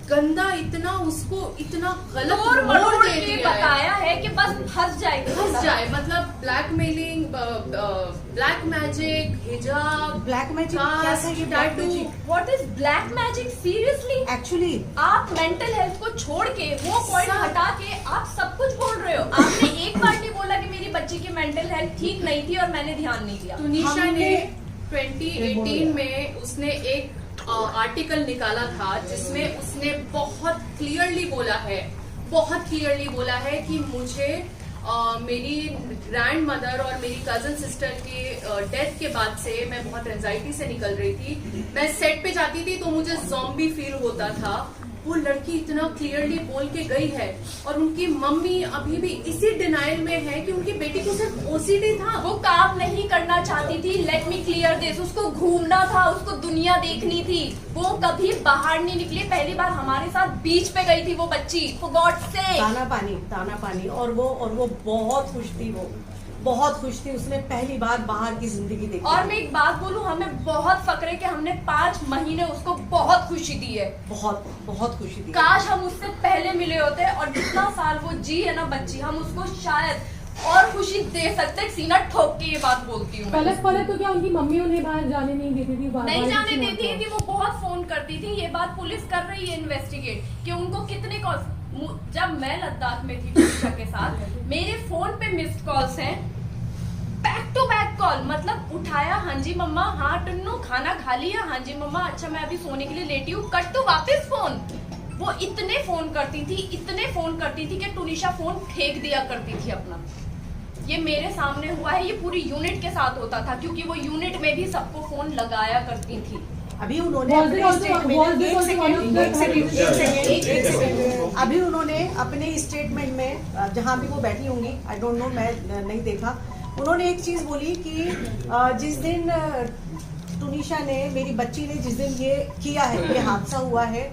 गंदा, इतना उसको इतना गलत मोड़ दे दिया बताया है कि बस फंस जाए। मतलब ब्लैकमेलिंग, ब्लैक मैजिक, हिजाब, ब्लैक मैजिक क्या है? ये black magic, what is black magic? Seriously actually आप मेंटल हेल्थ को छोड़ के, वो पॉइंट हटा के आप सब कुछ बोल रहे हो। आपने एक बार नहीं बोला कि मेरी बच्ची की मेंटल हेल्थ ठीक नहीं थी और मैंने ध्यान नहीं दिया। टुनिशा ने 2018 में उसने एक आर्टिकल निकाला था जिसमें उसने बहुत क्लियरली बोला है कि मुझे मेरी ग्रैंड मदर और मेरी कजन सिस्टर की डेथ के बाद से मैं बहुत एंजाइटी से निकल रही थी। मैं सेट पे जाती थी तो मुझे ज़ॉम्बी फील होता था। वो लड़की इतना क्लियरली बोल के गई है, और उनकी मम्मी अभी भी इसी डिनाइल में है कि उनकी बेटी को सिर्फ ओसीडी था। वो काम नहीं करना चाहती थी। लेट मी क्लियर दिस, उसको घूमना था, उसको दुनिया देखनी थी। वो कभी बाहर नहीं निकली। पहली बार हमारे साथ बीच पे गई थी वो बच्ची, फॉर गॉड से। दाना पानी और वो बहुत खुश थी, वो बहुत खुश थी। उसने पहली बार बाहर की जिंदगी देखी। और मैं एक बात बोलूं, हमें बहुत फक्र है कि हमने 5 महीने उसको बहुत खुशी दी है, बहुत खुशी दी। काश हम उससे पहले मिले होते, और जितना साल वो जी है ना बच्ची, हम उसको शायद और खुशी दे सकते। सीना ठोक के ये बात बोलती हूँ। पहले तो क्या उनकी मम्मी उन्हें बाहर जाने नहीं देती थी? नहीं जाने देती थी, वो बहुत फोन करती थी। ये बात पुलिस कर रही है इन्वेस्टिगेट कि उनको कितने कॉल। जब मैं लद्दाख में थी टुनिशा के साथ, मेरे फोन पे मिस्ड कॉल्स हैं, बैक टू बैक कॉल। मतलब उठाया, हाँ जी मम्मा, हाँ टुन्नू खाना खा लिया, हाँ जी मम्मा, अच्छा मैं अभी सोने के लिए लेटी हूँ, कट तो वापस फोन। वो इतने फोन करती थी कि टुनिशा फोन फेंक दिया करती थी अपना। ये मेरे सामने हुआ है, ये पूरी यूनिट के साथ होता था, क्योंकि वो यूनिट में भी सबको फोन लगाया करती थी। अभी उन्होंने Was अपने it also- statement was में this also one of the- एक सेकेंड अभी उन्होंने अपने स्टेटमेंट में जहाँ भी वो बैठी होंगी, आई डोंट नो, मैं नहीं देखा, उन्होंने एक चीज बोली कि जिस दिन टुनीशा ने, मेरी बच्ची ने जिस दिन ये किया है, ये हादसा हुआ है,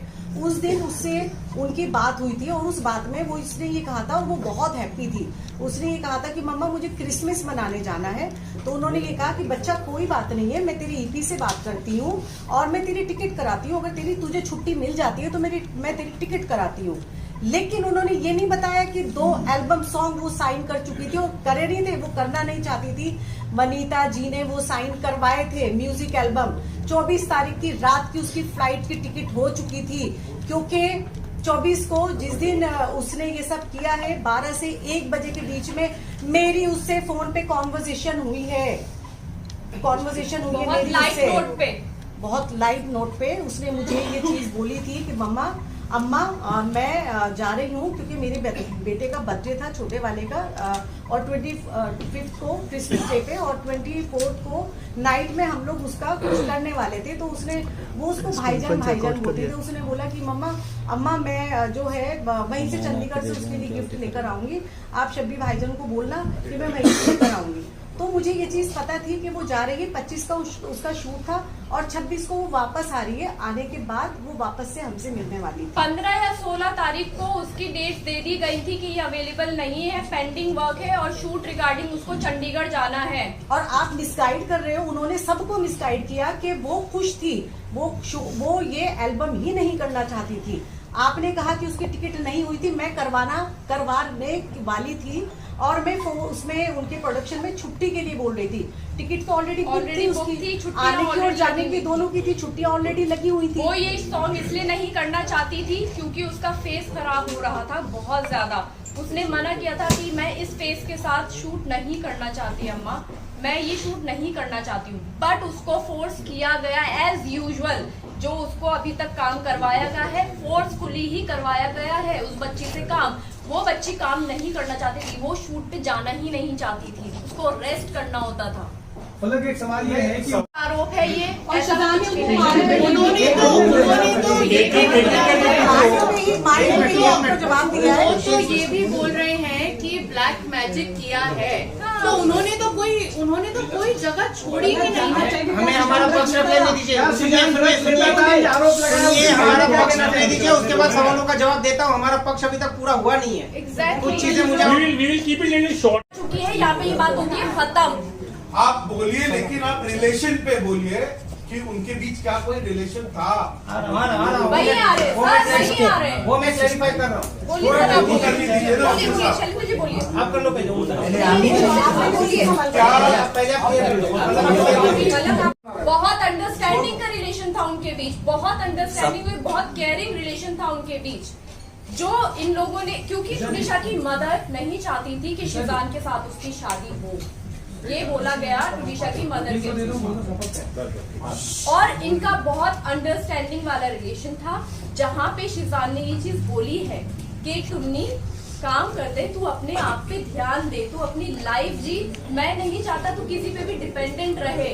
उस दिन उससे उनकी बात हुई थी और उस बात में वो इसने ये कहा था और वो बहुत हैप्पी थी। उसने ये कहा था कि मम्मा मुझे क्रिसमस मनाने जाना है। तो उन्होंने ये कहा कि बच्चा कोई बात नहीं है, मैं तेरी ईपी से बात करती हूँ और मैं तेरी टिकट कराती हूँ, अगर तुझे छुट्टी मिल जाती है तो मैं तेरी टिकट कराती हूँ। लेकिन उन्होंने ये नहीं बताया कि 2 एल्बम सॉन्ग वो साइन कर चुकी थी और करे नहीं थे, वो करना नहीं चाहती थी। वनीता जी ने वो साइन करवाए थे म्यूजिक एल्बम। 24 तारीख की रात की उसकी फ्लाइट की टिकट हो चुकी थी, क्योंकि 24 को जिस दिन उसने ये सब किया है, 12 से 1 बजे के बीच में मेरी उससे फोन पे कॉन्वर्सेशन हुई है बहुत मेरी लाइट उससे। नोट पे। बहुत लाइट नोट पे उसने मुझे ये चीज बोली थी कि अम्मा मैं जा रही हूँ, क्योंकि मेरे बेटे का बर्थडे था, छोटे वाले का, और 25 को क्रिसमस डे पे और 24 को नाइट में हम लोग उसका कुछ करने वाले थे। तो वो उसको भाईजान बोलते थे। उसने बोला कि अम्मा मैं जो है वहीं से चंडीगढ़ से उसके लिए गिफ्ट लेकर आऊंगी, आप शब्बी भाईजान को बोलना कि मैं वहीं से लेकर आऊंगी। तो मुझे ये चीज पता थी कि वो जा रही है, 25 का उसका शूट था और 26 को वो वापस आ रही है। आने के बाद वो वापस से हमसे मिलने वाली थी। 15 या 16 तारीख को उसकी डेट दे दी गई थी कि ये अवेलेबल नहीं है, पेंडिंग वर्क है और शूट रिगार्डिंग उसको चंडीगढ़ जाना है। और आप मिसगाइड कर रहे हो, उन्होंने सबको मिसगाइड किया कि वो खुश थी, वो ये एल्बम ही नहीं करना चाहती थी। आपने कहा कि उसकी टिकट नहीं हुई थी, मैं करवाने वाली थी और मैं उसमें उनके प्रोडक्शन में छुट्टी के लिए बोल रही थी। टिकट तो ऑलरेडी थी उसकी, आने की और जाने की दोनों की थी, छुट्टियां ऑलरेडी लगी हुई थी। वो ये सॉन्ग इसलिए नहीं करना चाहती थी क्योंकि उसका फेस खराब हो रहा था बहुत ज्यादा। उसने मना किया था कि मैं इस फेस के साथ शूट नहीं करना चाहती अम्मा, मैं ये शूट नहीं करना चाहती हूँ। बट उसको फोर्स किया गया एज यूजुअल, जो उसको अभी तक काम करवाया गया है फोर्सफुली ही करवाया गया है उस बच्ची से काम। वो बच्ची काम नहीं करना चाहती थी, वो शूट पे जाना ही नहीं चाहती थी, उसको रेस्ट करना होता था। फलक एक सवाल ये है कि आरोप है ये, और ऐसा शजान कुछ ने भी उसको नहीं। माइंड में ही आपको जवाब दिया है। वो तो ये भी बोल रहे हैं कि ब्लैक मैजिक किया है, तो उन्होंने तो कोई जगह छोड़ी ही नहीं है। हमें हमारा पक्ष रखने दीजिए, सुनिए आरोप लगाया, सुनिए, हमारा पक्ष रखने दीजिए, उसके बाद सवालों का जवाब देता हूँ। हमारा पक्ष अभी तक पूरा हुआ नहीं है। Exactly. कुछ चीजें मुझे चुकी है, यहाँ पे ये बात होती है खत्म। आप बोलिए, लेकिन आप रिलेशन पे बोलिए कि उनके बीच क्या कोई रिलेशन था। वही आ रहे सर, वही आ रहे हैं। वो मैं क्लैरिफाई कर रहा हूँ। बोलिए सर, आप वो करने दीजिए ना बोलिए, उसके साथ। शैलेंद्र जी बोलिए। आप कर लो पहले, वो बताओ। आपने बोलिए। पहले आप clear कर लो। बहुत अंडरस्टैंडिंग का रिलेशन था उनके बीच, बहुत अंडरस्टैंडिंग में बहुत केयरिंग रिलेशन था उनके बीच, जो इन लोगों ने, क्योंकि टुनीशा की मदर नहीं चाहती थी कि शिजान के साथ उसकी शादी हो, ये बोला गया टुनीशा की मदर के थ्रू। और इनका बहुत अंडरस्टैंडिंग वाला रिलेशन था, जहाँ पे शिजान ने ये चीज बोली है कि टुन्नी काम कर दे, तू अपने आप पे ध्यान दे, तू अपनी लाइफ जी, मैं नहीं चाहता तू किसी पे भी डिपेंडेंट रहे,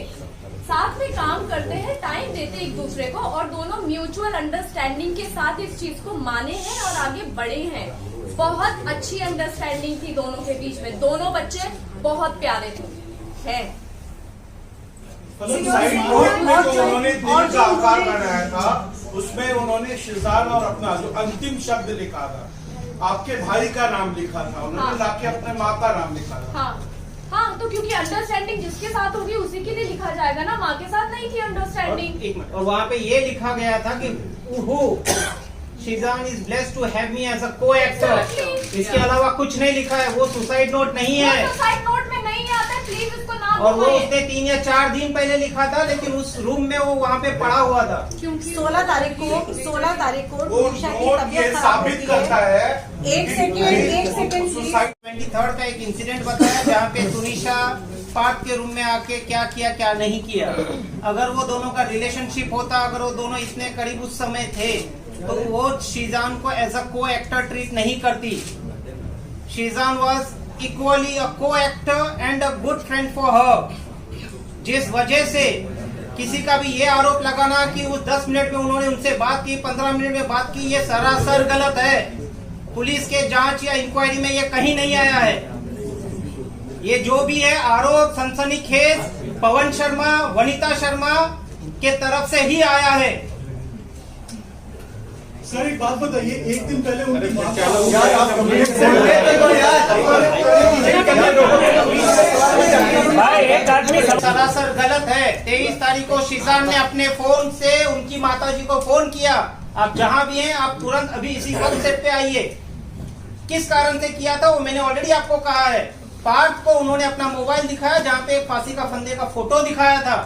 साथ में काम करते हैं, टाइम देते एक दूसरे को और दोनों म्यूचुअल अंडरस्टैंडिंग के साथ इस चीज को माने हैं और आगे बढ़े हैं। बहुत अच्छी अंडरस्टैंडिंग थी दोनों के बीच में, दोनों बच्चे बहुत प्यारे थे हैं। साइड नोट में जो उन्होंने दिल का आकार बनाया था, उसमें उन्होंने शिजान और अपना जो अंतिम शब्द लिखा था, आपके भाई का नाम लिखा था, उन्होंने लाके अपने माँ का नाम लिखा था। हाँ, तो क्योंकि अंडरस्टैंडिंग जिसके साथ होगी उसी के लिए लिखा जाएगा ना, माँ के साथ नहीं थी अंडरस्टैंडिंग। एक मिनट, और वहाँ पे ये लिखा गया था कि Sheezan is blessed to have me as a co actor. इसके अलावा कुछ नहीं लिखा है, वो सुसाइड नोट नहीं है। सुसाइड नोट में नहीं आता है, प्लीज इसको ना और वो दोहराएं। उसने 3 या 4 दिन पहले लिखा था, लेकिन उस रूम में वो वहाँ पे पड़ा हुआ था। क्योंकि 16 तारीख को वो टुनीशा की नोट ये तबीयत खराब साबित होती करता है। है। एक सेकेंड सुसाइड 23rd का एक इंसिडेंट बताया जहाँ पे टुनीशा पार्क के रूम में आके क्या किया क्या नहीं किया। अगर वो दोनों का रिलेशनशिप होता, अगर वो दोनों इतने करीब उस समय थे, तो वो शीजान को as a co actor treat नहीं करती। Sheezan was equally a co actor and a good friend for her. जिस वजह से किसी का भी ये आरोप लगाना कि उस 10 मिनट में उन्होंने उनसे बात की, 15 मिनट में बात की, ये सरासर गलत है। पुलिस के जांच या इंक्वायरी में ये कहीं नहीं आया है। ये जो भी है आरोप सनसनीखेज पवन शर्मा, वनिता शर्मा के तरफ से ही आया है। सर एक बात बताइए, एक दिन पहले उनकी सरासर गलत है। 23 तारीख को शीजान ने अपने फोन से उनकी माताजी को फोन किया, आप जहां भी हैं आप तुरंत अभी इसी कॉन्सेप्ट पे आइए। किस कारण से किया था वो मैंने ऑलरेडी आपको कहा है। पार्थ को उन्होंने अपना मोबाइल दिखाया जहां पे फांसी का फंदे का फोटो दिखाया था।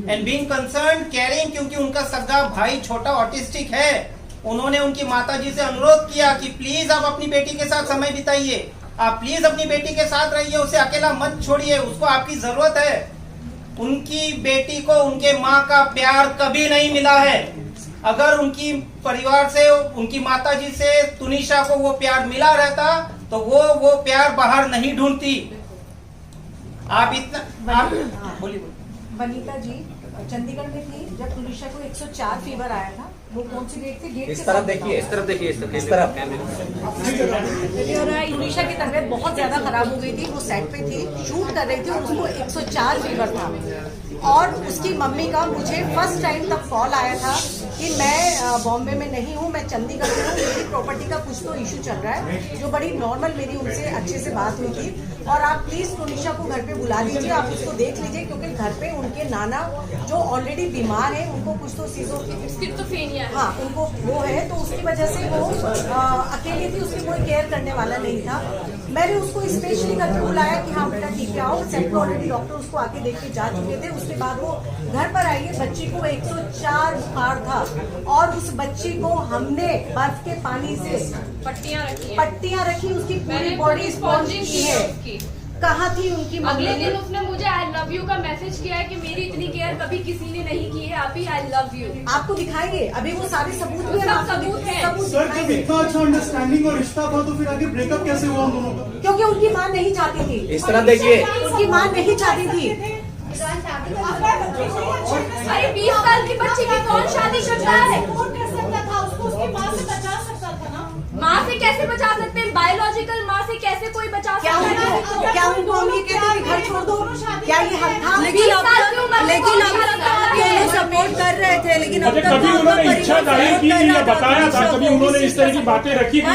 एंड बीइंग कंसर्न केयरिंग, क्योंकि उनका सगा भाई छोटा ऑटिस्टिक है, उन्होंने उनकी माताजी से अनुरोध किया कि प्लीज आप अपनी बेटी के साथ समय बिताइए, आप प्लीज अपनी बेटी के साथ रहिए, उसे अकेला मत छोड़िए, उसको आपकी जरूरत है। उनकी बेटी को उनके माँ का प्यार कभी नहीं मिला है। अगर उनकी परिवार से, उनकी माताजी से तुनिशा को वो प्यार मिला रहता तो वो प्यार बाहर नहीं ढूंढती। आप इतना आप बोलिए। वनिता जी चंडीगढ़ में थी जब तुनिशा को 104 फीवर आया था। वो कौन सी डेट थी? डेट इस तरफ देखिए, इस तरफ देखिए, इस तरफ। तुनिशा की तबीयत बहुत ज्यादा खराब हो गई थी, वो सेट पे थी, शूट कर रही थी और उसको 104 फीवर था। और उसकी मम्मी का मुझे फर्स्ट टाइम तब कॉल आया था कि मैं बॉम्बे में नहीं हूँ, मैं चंडीगढ़ में हूँ, मेरी प्रॉपर्टी का कुछ तो इशू चल रहा है, जो बड़ी नॉर्मल मेरी उनसे अच्छे से बात हुई थी। और आप प्लीज तुनिशा को घर पे बुला लीजिए, आप उसको देख लीजिए, क्योंकि घर पे उनके नाना जो ऑलरेडी बीमार है, उनको कुछ तो स्किज़ोफ्रेनिया है। हाँ, उनको वो है, तो उसकी वजह से वो अकेली थी, उसकी कोई केयर करने वाला नहीं था। मैंने उसको स्पेशली घर पे बुलाया कि हाँ बेटा ठीक है आओ। सेट ऑलरेडी डॉक्टर उसको आके देख के जा चुके थे। उसके बाद वो घर पर आई है, बच्ची को 104 बुखार था और उस बच्ची को हमने बर्फ के पानी से पट्टियां रखी, उसकी पूरी बॉडी स्पॉन्जिंग की है। कहाँ थी उनकी अगले दिन उसने मुझे आई लव यू का मैसेज किया है कि मेरी इतनी केयर कभी किसी ने नहीं की है, अभी आई लव यू। आपको दिखाएंगे, अभी वो सारे सबूत भी सब सबूत हैं। सर जब इतना अच्छा अंडरस्टैंडिंग और रिश्ता था तो फिर आगे ब्रेकअप कैसे हुआ उन दोनों का? क्योंकि उनकी माँ नहीं चाहती थी। इस तरफ देखिए, उनकी माँ नहीं चाहती थी। अरे 20 साल की बच्ची की कौन शादी करता है? माँ से कैसे बचा सकते हैं? बायोलॉजिकल माँ से कैसे कोई बचा सकता है? क्या उनको हम ये कहते हैं घर छोड़ दो? क्या ये हक था? लेकिन अब दोनों सपोर्ट कर रहे थे, लेकिन अब तक कभी उन्होंने इच्छा जाहिर की नहीं या बताया था, कभी उन्होंने इस तरह की बातें रखी थी?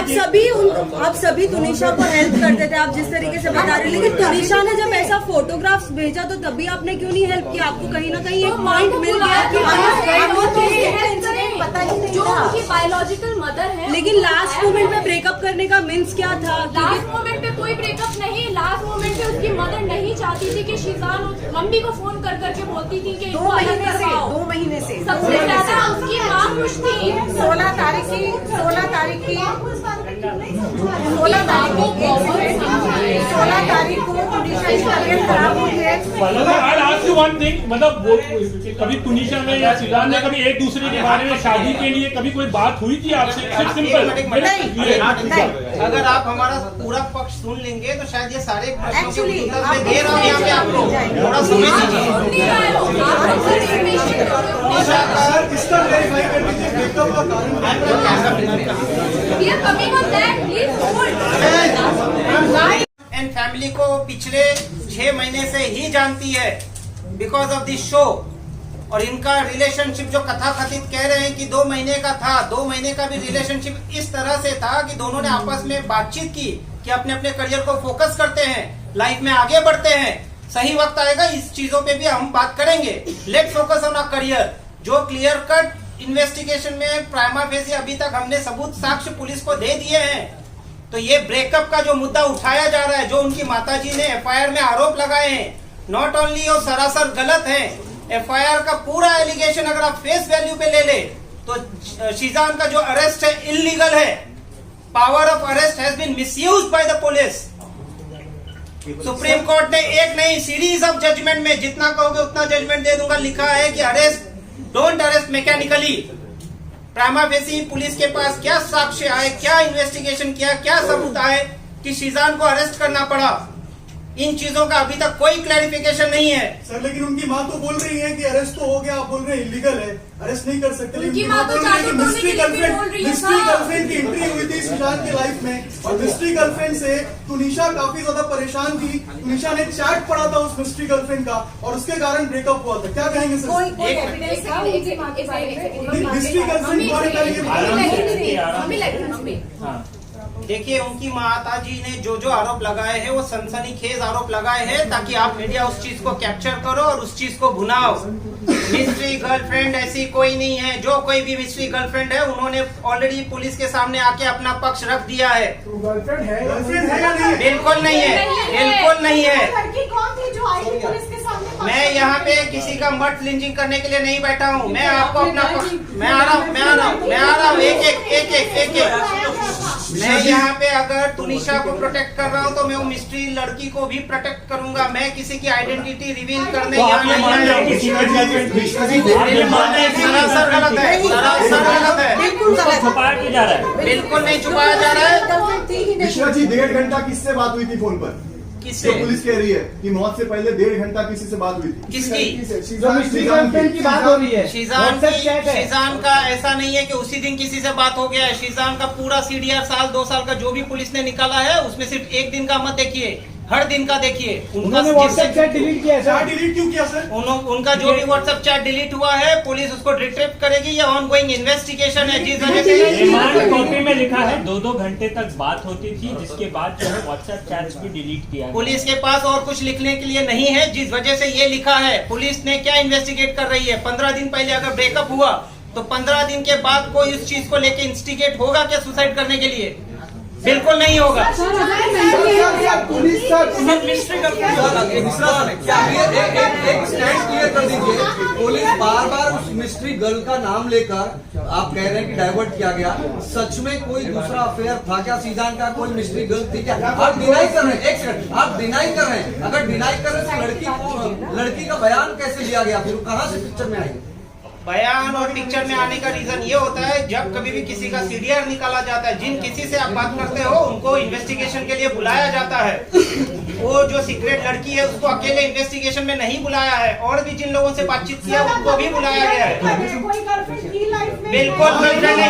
आप सभी तुनिशा को हेल्प करते थे, आप जिस तरीके से बता रहे, लेकिन तुनिशा ने जब ऐसा फोटोग्राफ्स भेजा तो तभी आपने क्यों नहीं हेल्प किया? आपको कहीं ना कहीं एक पॉइंट मिल गया कि पता ही नहीं जो था। उनकी बायोलॉजिकल मदर है। लेकिन लास्ट मोमेंट में ब्रेकअप करने का मीन्स क्या था? लास्ट मोमेंट पे कोई ब्रेकअप नहीं, लास्ट मोमेंट पे उसकी मदर नहीं चाहती थी कि शीजान मम्मी को फोन कर करके बोलती थी कि 2 महीने से सबसे ज्यादा उसकी माँ खुश थी। 16 तारीख की 16 तारीख को तुनिशा की तबीयत खराब हुई है। I'll ask you one thing, मतलब वो कभी तुनिशा में या शीजान ने कभी एक दूसरे के बारे में शादी के लिए कभी कोई बात हुई थी आपसे? नहीं, अगर आप हमारा पूरा पक्ष सुन लेंगे तो शायद ये सारे प्रश्नों के Actually, उत्तर मैं दे रहा हूँ यहाँ पे आपको, थोड़ा समय दीजिए। सर इसका वेरीफाई कर लीजिए ब्रेकअप का कारण। एंड फैमिली को पिछले 6 महीने से ही जानती है बिकॉज ऑफ दिस शो। और इनका रिलेशनशिप जो कथाकथित कह रहे हैं कि 2 महीने का था, 2 महीने का भी रिलेशनशिप इस तरह से था कि दोनों ने आपस में बातचीत की कि अपने अपने करियर को फोकस करते हैं, लाइफ में आगे बढ़ते हैं। सही वक्त आएगा इस चीजों पे भी हम बात करेंगे। Let focus on a career. जो क्लियर कट इन्वेस्टिगेशन में प्राइमा फेसी अभी तक हमने सबूत साक्ष्य पुलिस को दे दिए हैं। तो ये ब्रेकअप का जो मुद्दा उठाया जा रहा है, जो उनकी माताजी ने एफआईआर में आरोप लगाए हैं, नॉट ओनली और सरासर गलत है। एफआईआर का पूरा एलिगेशन अगर आप फेस वैल्यू पे ले ले तो शीजान का जो अरेस्ट है इलीगल है। Power of arrest has been misused by the police. Supreme Court ने एक नहीं सीरीज ऑफ जजमेंट में, जितना कहोगे उतना जजमेंट दे दूंगा, लिखा है कि arrest, don't arrest mechanically. Prima facie police के पास क्या साक्ष्य आए, क्या इन्वेस्टिगेशन किया, क्या सबूत आए कि शीजान को अरेस्ट करना पड़ा। इन चीजों का अभी तक कोई क्लैरिफिकेशन नहीं है। सर लेकिन उनकी माँ तो बोल रही है कि अरेस्ट तो हो गया, आप बोल रहे हैं इलीगल है, अरेस्ट नहीं कर सकते। उनकी माँ तो चार्ज तोड़ने के लिए भी बोल रही है। मिस्ट्री गर्लफ्रेंड की एंट्री हुई थी सुशांत की लाइफ में, और मिस्ट्री गर्लफ्रेंड से तुनिशा काफी ज्यादा परेशान थी। तुनिशा ने चैट पढ़ा था उस मिस्ट्री गर्लफ्रेंड का, और उसके कारण ब्रेकअप हुआ था। क्या कहेंगे सर? कोई एविडेंस था उनकी माँ के बारे में? मिस्ट्री गर्लफ्रेंड कौन हाँ देखिए, उनकी माता जी ने जो जो आरोप लगाए हैं वो सनसनीखेज आरोप लगाए हैं, ताकि आप मीडिया उस चीज को कैप्चर करो और उस चीज को भुनाओ। मिस्ट्री गर्लफ्रेंड ऐसी कोई नहीं है। जो कोई भी मिस्ट्री गर्लफ्रेंड है उन्होंने ऑलरेडी पुलिस के सामने आके अपना पक्ष रख दिया है। गर्लफ्रेंड है या नहीं? बिल्कुल नहीं है, बिल्कुल नहीं है। लड़की कौन थी जो आई थी पुलिस के सामने? मैं यहाँ पे किसी का मर्ड लिंचिंग करने के लिए नहीं बैठा हूँ। मैं आपको अपना मैं आ रहा हूँ एक। मैं यहाँ पे अगर तुनिशा को प्रोटेक्ट कर रहा हूँ तो मैं वो मिस्ट्री लड़की को भी प्रोटेक्ट करूंगा। मैं किसी की आइडेंटिटी रिवील करने यहाँ नहीं आया हूँ। सरासर गलत है, सरासर गलत है। बिल्कुल गलत। छुपाया क्यों जा रहा है? बिल्कुल नहीं छुपाया जा रहा है। गर्लफ्रेंड थी ही नहीं। मिश्रा जी 1.5 घंटा किससे बात हुई थी फोन पर? किससे? जो पुलिस कह रही है कि मौत से पहले 1.5 घंटा किसी से बात हुई थी। किसकी? जो मिस्ट्री गर्लफ्रेंड की बात हो रही है। शीजान का ऐसा नहीं है कि उसी दिन किसी से बात हो गया है। शीजान का पूरा CDR साल 2 साल का जो भी पुलिस ने निकाला है उसमें सिर्फ एक दिन का मत देखिए, हर दिन का देखिए। उन्होंने व्हाट्सएप चैट डिलीट किया है। डिलीट क्यों किया सर? उनका जो भी व्हाट्सएप चैट डिलीट हुआ है पुलिस उसको रिट्रीव करेगी। ये ऑनगोइंग इन्वेस्टिगेशन है, जिस वजह से रिमांड कॉपी में लिखा है 2-2 घंटे तक बात होती थी, जिसके बाद जो है व्हाट्सएप चैट्स भी डिलीट किया। पुलिस के पास और कुछ लिखने के लिए नहीं है, जिस वजह से ये लिखा है। पुलिस ने क्या इन्वेस्टिगेट कर रही है? 15 दिन पहले अगर ब्रेकअप हुआ तो 15 दिन के बाद कोई उस चीज को लेके इंस्टिगेट होगा क्या सुसाइड करने के लिए? बिल्कुल नहीं होगा। पुलिस का पुलिस बार बार उस मिस्ट्री गर्ल का नाम लेकर आप कह रहे हैं कि डाइवर्ट किया गया। सच में कोई दूसरा अफेयर था क्या? शीजान का कोई मिस्ट्री गर्ल थी क्या? आप डिनाई कर रहे हैं। एक सेकंड, आप डिनाई कर रहे हैं। अगर डिनाई कर रहे हैं तो लड़की का बयान कैसे लिया गया? फिर कहाँ से पिक्चर में आई? बयान और पिक्चर में आने का रीजन ये होता है, जब कभी भी किसी का CDR निकाला जाता है, जिन किसी से आप बात करते हो उनको इन्वेस्टिगेशन के लिए बुलाया जाता है। वो जो सीक्रेट लड़की है उसको अकेले इन्वेस्टिगेशन में नहीं बुलाया है, और भी जिन लोगों से बातचीत किया उनको भी बुलाया गया है। कोई गर्लफ्रेंड थी लाइफ में? बिल्कुल गर्लफ्रेंड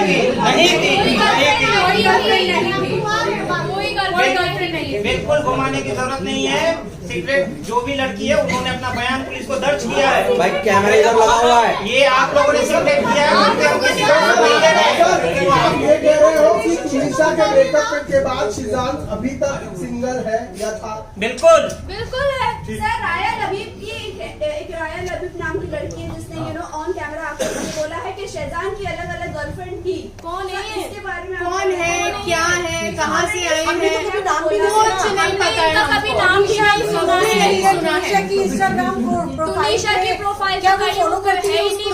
नहीं थी। बिल्कुल घुमाने की जरूरत नहीं है। सीक्रेट जो भी लड़की है उन्होंने अपना बयान पुलिस को दर्ज किया है। भाई कैमरा इधर लगा हुआ है। ये आप लोगों ने सीक्रेट किया है, हम किसी को नहीं दे रहे। आप ये कह रहे हो कि तुनिशा के ब्रेकअप के बाद शीजान अभी तक सिंगल है या था? बिल्कुल बिल्कुल है सर। राया लबीब की एक राया लबीब नाम की लड़की है जिसने ऑन कैमरा आपको बोला है कि शहजान की अलग अलग गर्लफ्रेंड थी। कौन है? इसके बारे में कौन है, क्या है, कहाँ से आए हमने तो हैं? कभी नाम भी नहीं कुछ सुना। नहीं पता है हमको। कभी नाम भी नहीं सुना है। तुनिशा की इंस्टाग्राम तुनिशा की प्रोफाइल क्या वो फॉलो करती है तो उसको?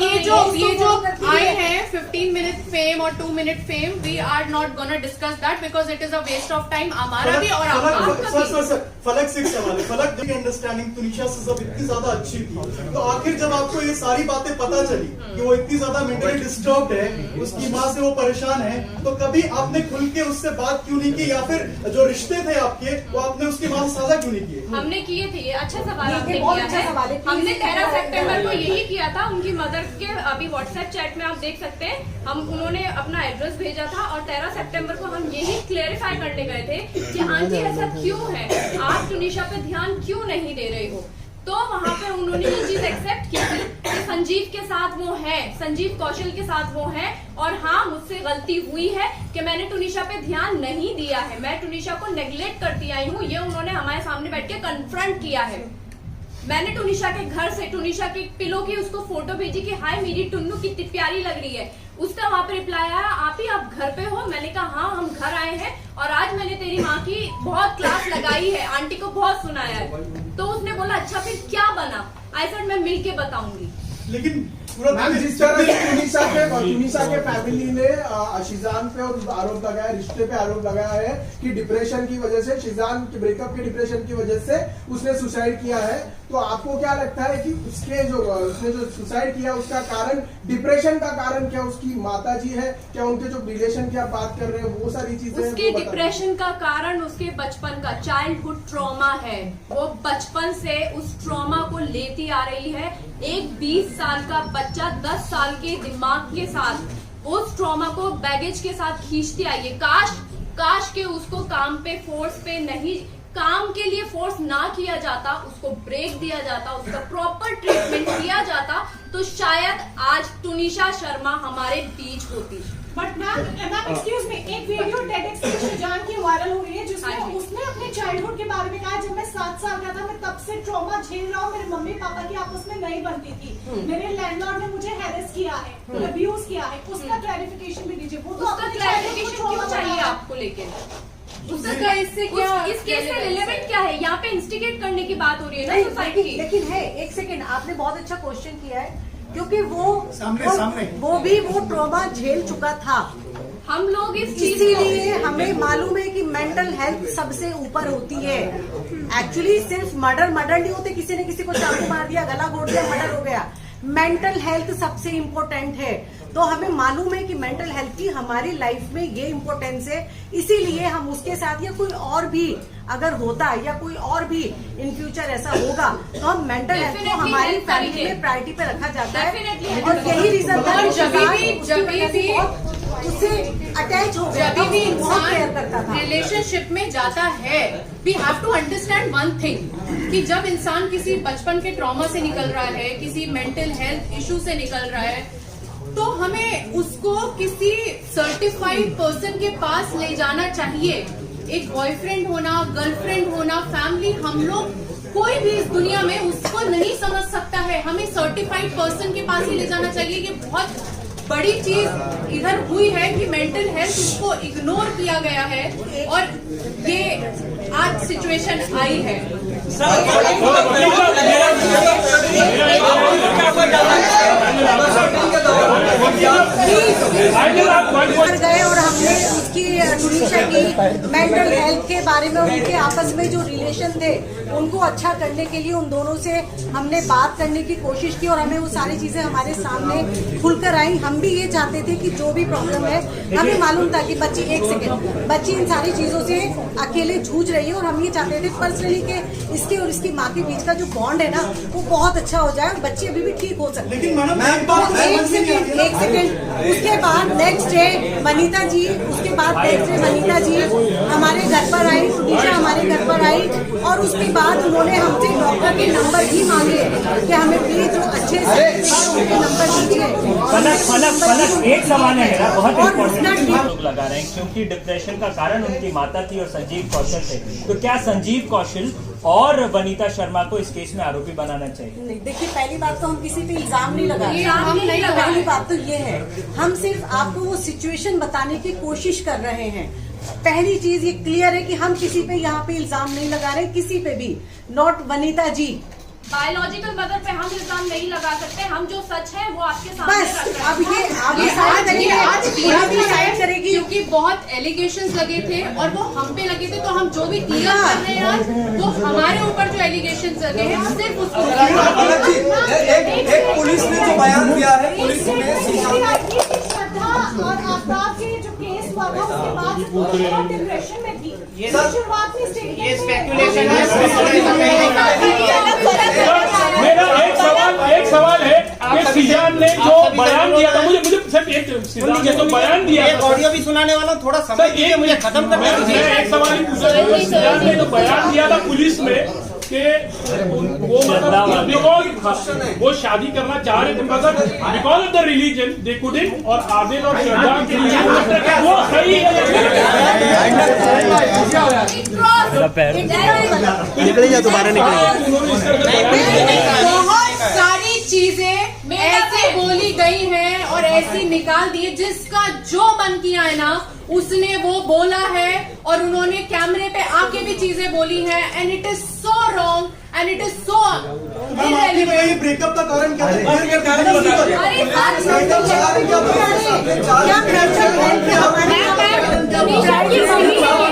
ये जो आए हैं 15 मिनट फेम और 2 minute fame, we are not gonna discuss that because it is a waste of time हमारा भी और आपका भी। फलक से एक सवाल है। फलक की अंडरस्टैंडिंग तुनिशा से जब इतनी ज्यादा अच्छी थी, तो आखिर जब आपको ये सारी बातें पता चली कि वो इतनी ज्यादा मेंटली डिस्टर्ब्ड है, उसकी माँ से वो परेशान है, तो कभी आपने खुल के उससे बात क्यों नहीं की, या फिर जो रिश्ते थे आपके वो आपने उसकी माँ से साझा क्यों नहीं किए? हमने किए थे। ये अच्छा सवाल ये आपने बहुत किया अच्छा सवाल है। है। हमने 13 सितंबर को यही किया था। उनकी मदर के अभी व्हाट्सएप चैट में आप देख सकते हैं, उन्होंने अपना एड्रेस भेजा था और 13 सितंबर को हम यही क्लेरिफाई करने गए थे कि आंटी ऐसा क्यों है, आप तुनिशा पे ध्यान क्यों नहीं दे रहे हो। तो वहाँ पे उन्होंने ये चीज एक्सेप्ट की थी कि संजीव के साथ वो है, संजीव कौशल के साथ वो है, और हाँ मुझसे गलती हुई है कि मैंने तुनिशा पे ध्यान नहीं दिया है, मैं तुनिशा को नेग्लेक्ट करती आई हूँ। ये उन्होंने हमारे सामने बैठ के कन्फ्रंट किया है। मैंने तुनिशा के घर से तुनिशा के पिलो की उसको फोटो भेजी कि हाय मेरी टुन्नू कितनी प्यारी लग रही है। उसका वहां पे रिप्लाई आया, आप घर पे हो? मैंने कहा हाँ हम घर आए हैं और आज मैंने तेरी माँ की बहुत क्लास लगाई है, आंटी को बहुत सुनाया है। तो उसने बोला अच्छा फिर क्या बना? आई सेड मैं मिल के बताऊंगी। लेकिन मैम, जिस तरह से तुनिशा के फैमिली ने शिजान पे आरोप लगाया, रिश्ते पे आरोप लगाया है कि डिप्रेशन की वजह से, शिजान के ब्रेकअप के डिप्रेशन की वजह से उसने सुसाइड किया है, तो आपको क्या लगता है कि उसने जो सुसाइड किया उसका कारण, डिप्रेशन का कारण क्या उसकी माता जी है, क्या उनके जो रिलेशन की आप बात कर रहे हैं वो सारी चीजें? उसके डिप्रेशन का कारण उसके बचपन का चाइल्डहुड ट्रॉमा है। वो बचपन से उस ट्रॉमा को लेती आ रही है। एक 20 साल का बच्चा 10 साल के दिमाग के साथ उस ट्रॉमा को बैगेज के साथ खींचती आई है। काश के उसको काम पे फोर्स पे नहीं, काम के लिए फोर्स ना किया जाता, उसको ब्रेक दिया जाता, उसका प्रॉपर ट्रीटमेंट दिया जाता, तो शायद आज तुनिशा शर्मा हमारे बीच होती। बट मैम एक्सक्यूज मी, एक वीडियो टेडेक्स की शिजान की वायरल हो रही है जिसमें उसने अपने चाइल्डहुड के बारे में कहा, जब मैं 7 साल का था मैं तब से ट्रॉमा झेल रहा हूँ, मेरे मम्मी पापा की आपस में नहीं बनती थी, मेरे लैंडलॉर्ड ने मुझे हैरेस किया है, अब्यूज किया है। उसका क्लैरिफिकेशन भी दीजिए। वो तो उसका क्लैरिफिकेशन क्यों चाहिए आपको? लेकिन उसका इससे क्या, इस केस से रिलेवेंट क्या है? यहाँ पे इंस्टिगेट करने की बात हो रही है ना सोसाइटी की। लेकिन है, एक सेकेंड, आपने बहुत अच्छा क्वेश्चन किया है, क्योंकि वो भी ट्रॉमा झेल चुका था। हम लोग इस चीज इसीलिए हमें मालूम है कि मेंटल हेल्थ सबसे ऊपर होती है। एक्चुअली सिर्फ मर्डर नहीं होते, किसी ने किसी को चाकू मार दिया, गला घोट दिया, मर्डर हो गया। मेंटल हेल्थ सबसे इम्पोर्टेंट है। तो हमें मालूम है कि मेंटल हेल्थ की हमारी लाइफ में ये इम्पोर्टेंस है, इसीलिए हम उसके साथ, या कोई और भी अगर होता है या कोई और भी इन फ्यूचर ऐसा होगा, तो हम मेंटल हेल्थ को हमारी फैमिली में प्रायोरिटी पे रखा जाता है। और यही रीजन था जब भी उससे अटैच हो गया, जब भी बहुत केयर इंसान करता था। रिलेशनशिप में जाता है, we have to understand one thing, कि जब इंसान किसी बचपन के ट्रॉमा से निकल रहा है, किसी मेंटल हेल्थ इशू से निकल रहा है, तो हमें उसको किसी सर्टिफाइड पर्सन के पास ले जाना चाहिए। एक बॉयफ्रेंड होना, गर्लफ्रेंड होना, फैमिली, हम लोग कोई भी इस दुनिया में उसको नहीं समझ सकता है। हमें सर्टिफाइड पर्सन के पास ही ले जाना चाहिए। ये बहुत बड़ी चीज इधर हुई है कि मेंटल हेल्थ उसको इग्नोर किया गया है और ये आज सिचुएशन आई है। गए और हमने उसकी तुनिशा की मेंटल हेल्थ के बारे में, उनके आपस में जो रिलेशन थे उनको अच्छा करने के लिए उन दोनों से हमने बात करने की कोशिश की और हमें वो सारी चीजें हमारे सामने खुलकर आई। हम भी ये चाहते थे कि जो भी प्रॉब्लम है, हमें मालूम था कि बच्ची, एक सेकेंड, बच्ची इन सारी चीजों से अकेले जूझ रही है और हम ये चाहते थे पर्सनली के इसके और इसकी माँ के बीच का जो बॉन्ड है ना, वो बहुत अच्छा हो जाए और बच्ची अभी भी ठीक हो सकती है। लेकिन मैडम एक सेकेंड, उसके बाद नेक्स्ट डे वनीता जी, वनीता जी हमारे घर पर आई, तुनिशा हमारे घर पर आई और उसके बाद उन्होंने हमसे डॉक्टर के नंबर भी मांगे कि हमें प्लीज जो अच्छे से उनके नंबर दीजिए। फलक एक सवाल है मेरा, बहुत इम्पोर्टेंट लोग लगा रहे हैं, क्योंकि डिप्रेशन का कारण उनकी माता थी और संजीव कौशल थे, तो क्या संजीव कौशल और वनीता शर्मा को इस केस में आरोपी बनाना चाहिए? नहीं, देखिए, पहली बात तो हम किसी पे इल्जाम नहीं लगा रहे। पहली बात तो ये है, हम सिर्फ आपको वो सिचुएशन बताने की कोशिश कर रहे हैं। पहली चीज ये क्लियर है कि हम किसी पे यहाँ पे इल्जाम नहीं लगा रहे, किसी पे भी, not Vanita ji. Biological mother पे हम इल्जाम नहीं लगा सकते, हम जो सच है वो आपके सामने बस रख रहे हैं। अब ये आगे आज डिसाइड करेगी, क्योंकि बहुत एलिगेशंस लगे थे और वो हम पे लगे थे, तो हम जो भी क्लियर कर रहे हैं आज, वो हमारे ऊपर जो एलिगेशंस लगे हैं सिर्फ उसको एक पुलिस ने जो बयान दिया है, पुलिस ने श्रद्धा और आफ्ताब के जो केस हुआ था उसके बाद से बहुत डिप्रेशन में थी। शुरुआत में ये स्पेकुलेशन है। मेरा एक सवाल है कि शिजान ने जो बयान दिया था, मुझे सिर्फ एक, शिजान ने जो बयान दिया, एक ऑडियो भी सुनाने वाला, थोड़ा समय दीजिए मुझे खत्म करने दीजिए। मैं एक सवाल ही पूछा, शिजान ने जो बयान दिया था पुलिस में कि वो मतलब वो शादी करना चाह रहे थे, मगर because of the religion they couldn't, और आदिल और श्रद्धा के लिए वो सही निकले या दोबारा निकले। बहुत सारी चीजें ऐसे बोली गई हैं और ऐसी निकाल दी है, जिसका जो मन किया है ना उसने वो बोला है और उन्होंने कैमरे पे आके भी चीजें बोली हैं, and it is so wrong and it is so ma'am आपके भाई ब्रेकअप का कारण क्या था? ब्रेकअप का कारण बता दो।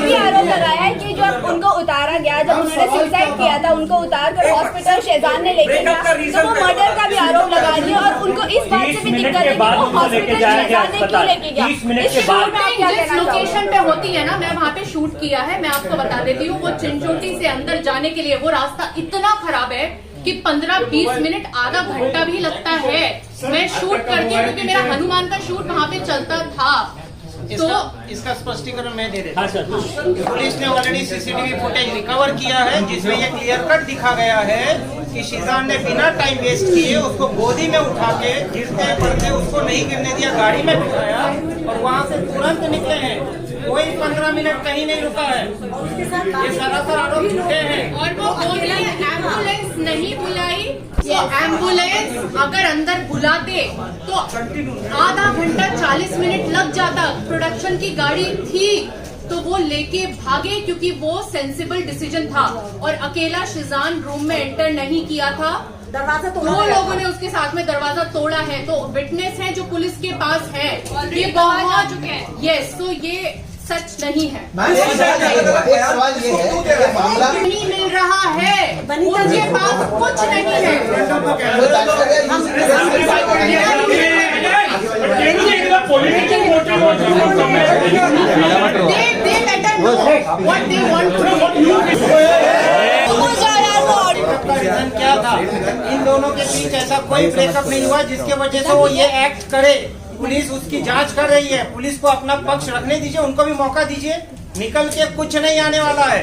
भी आरोप लगाया है कि जब उनको उतारा गया, जब उन्होंने सुसाइड किया था, उनको उतार कर हॉस्पिटल शेजान ने लेके गया, तो वो मर्डर का भी आरोप लगा दिया और उनको इस बात से भी दिक्कत है कि वो हॉस्पिटल शेजान ने क्यों लेके गया। 30 मिनट के बाद जिस लोकेशन पे होती है ना, मैं वहाँ पे शूट किया है, मैं आपको बता देती हूँ। वो चिंचोटी से अंदर जाने के लिए वो रास्ता इतना खराब है कि 15-20 मिनट आधा घंटा भी लगता है। मैं शूट करती हूँ क्योंकि मेरा हनुमान का शूट वहाँ पे चलता था। तो इसका स्पष्टीकरण मैं दे देता हाँ सर। पुलिस ने ऑलरेडी सीसीटीवी फुटेज रिकवर किया है, जिसमें ये क्लियर कट दिखा गया है कि शीजान ने बिना टाइम वेस्ट किए उसको गोदी में उठा के गिरते पड़ते उसको नहीं गिरने दिया, गाड़ी में बिठाया और वहाँ से तुरंत निकले हैं। कोई 15 मिनट कहीं नहीं रुका है। ये सरासर आरोप झूठे हैं। और वो बोल रही है एम्बुलेंस नहीं बुलाई। वो एम्बुलेंस अगर अंदर बुलाते तो आधा घंटा 40 मिनट लग जाता। प्रोडक्शन की गाड़ी थी तो वो लेके भागे क्योंकि वो सेंसिबल डिसीजन था और अकेला शिजान रूम में एंटर नहीं किया था। दरवाजा तोड़ा दो गया लोगों ने उसके साथ में दरवाजा तोड़ा है। तो विटनेस है जो पुलिस के पास है, ये बहुत चुके हैं। यस, तो ये सच नहीं है। सवाल ये है कि मामला नहीं मिल रहा है, उनके पास कुछ नहीं है। Political motive They better know what they want to do. Breakup का रीजन क्या था? इन दोनों के बीच ऐसा कोई ब्रेकअप नहीं हुआ जिसके वजह से वो ये एक्ट करे। पुलिस उसकी जांच कर रही है, पुलिस को अपना पक्ष रखने दीजिए, उनको भी मौका दीजिए। निकल के कुछ नहीं आने वाला है।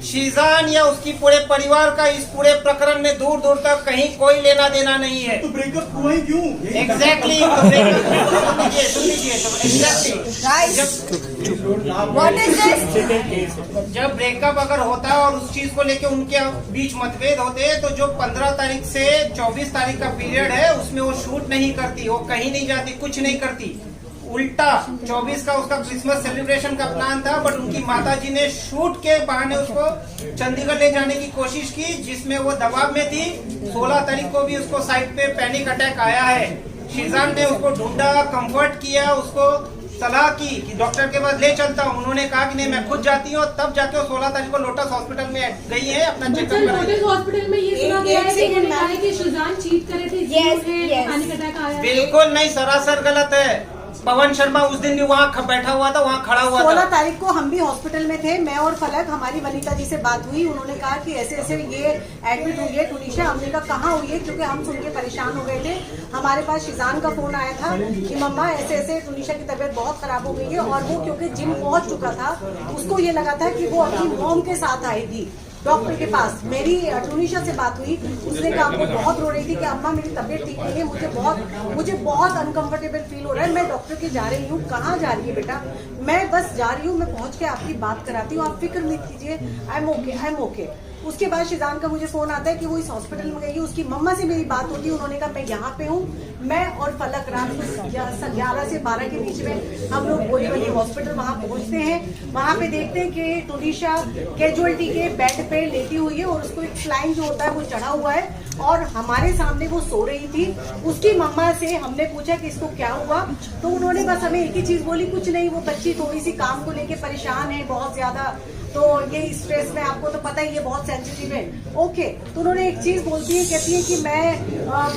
शीजान या उसकी पूरे परिवार का इस पूरे प्रकरण में दूर दूर तक कहीं कोई लेना देना नहीं है। तो ब्रेकअप हुआ ही क्यों? एग्जैक्टली सुन लीजिए जब ब्रेकअप अगर होता है और उस चीज को लेके उनके बीच मतभेद होते हैं तो जो 15 तारीख से 24 तारीख का पीरियड है उसमें वो शूट नहीं करती, वो कहीं नहीं जाती, कुछ नहीं करती। उल्टा 24 का उसका क्रिसमस सेलिब्रेशन का प्लान था, बट उनकी माताजी ने शूट के बहाने उसको चंडीगढ़ ले जाने की कोशिश की, जिसमें वो दबाव में थी। 16 तारीख को भी उसको साइट पे पैनिक अटैक आया है। शीजान ने उसको ढूंढा, कंफर्ट किया, उसको सलाह की कि डॉक्टर के पास ले चलता हूँ। उन्होंने कहा कि नहीं मैं खुद जाती हूँ। तब जाके वो 16 तारीख को लोटस हॉस्पिटल में गई है अपना चेकअप कराने। हॉस्पिटल में ये सुना गया है कि उन्होंने कहा कि शिजान चीट करे थे, पैनिक अटैक आया। बिल्कुल नहीं, सरासर गलत है। पवन शर्मा उस दिन भी वहाँ बैठा हुआ था, वहाँ खड़ा हुआ था। 16 तारीख को हम भी हॉस्पिटल में थे, मैं और फलक, हमारी वनिता जी से बात हुई। उन्होंने कहा कि ऐसे ऐसे ये एडमिट हुई है टुनीशा। हमने कहा कहाँ हुई है, क्योंकि हम सुन के परेशान हो गए थे। हमारे पास शिजान का फोन आया था कि मम्मा ऐसे ऐसे टुनीशा की तबीयत बहुत खराब हो गई है। और वो क्योंकि जिम पहुंच चुका था, उसको ये लगा था कि वो अपनी मॉम के साथ आई थी डॉक्टर के पास। मेरी टुनीशा से बात हुई, उसने कहा वो बहुत रो रही थी कि अम्मा मेरी तबीयत ठीक नहीं है, मुझे बहुत अनकंफर्टेबल फील हो रहा है, मैं डॉक्टर के जा रही हूँ। कहाँ जा रही है बेटा? मैं बस जा रही हूँ, मैं पहुँच के आपकी बात कराती हूँ, आप फिक्र मत कीजिए, आई एम ओके। उसके बाद शिजान का मुझे फोन आता है कि वो इस हॉस्पिटल में गई है। उसकी मम्मा से मेरी बात होती है, उन्होंने कहा मैं यहाँ पे हूँ। मैं और फलक रात को 11 से 12 के बीच में हम लोग बोरीवली हॉस्पिटल वहाँ पहुँचते हैं। वहाँ पे देखते हैं कि टुनीशा कैजुअलिटी के बेड पे लेटी हुई है और उसको एक स्लाइन जो होता है वो चढ़ा हुआ है और हमारे सामने वो सो रही थी। उसकी मम्मा से हमने पूछा कि इसको क्या हुआ, तो उन्होंने बस हमें एक ही चीज बोली, कुछ नहीं, वो बच्ची थोड़ी सी काम को लेके परेशान है बहुत ज्यादा, तो ये स्ट्रेस में, आपको तो पता ही ये बहुत सेंसिटिव है। ओके, तो उन्होंने एक चीज बोलती है, कहती है कि मैं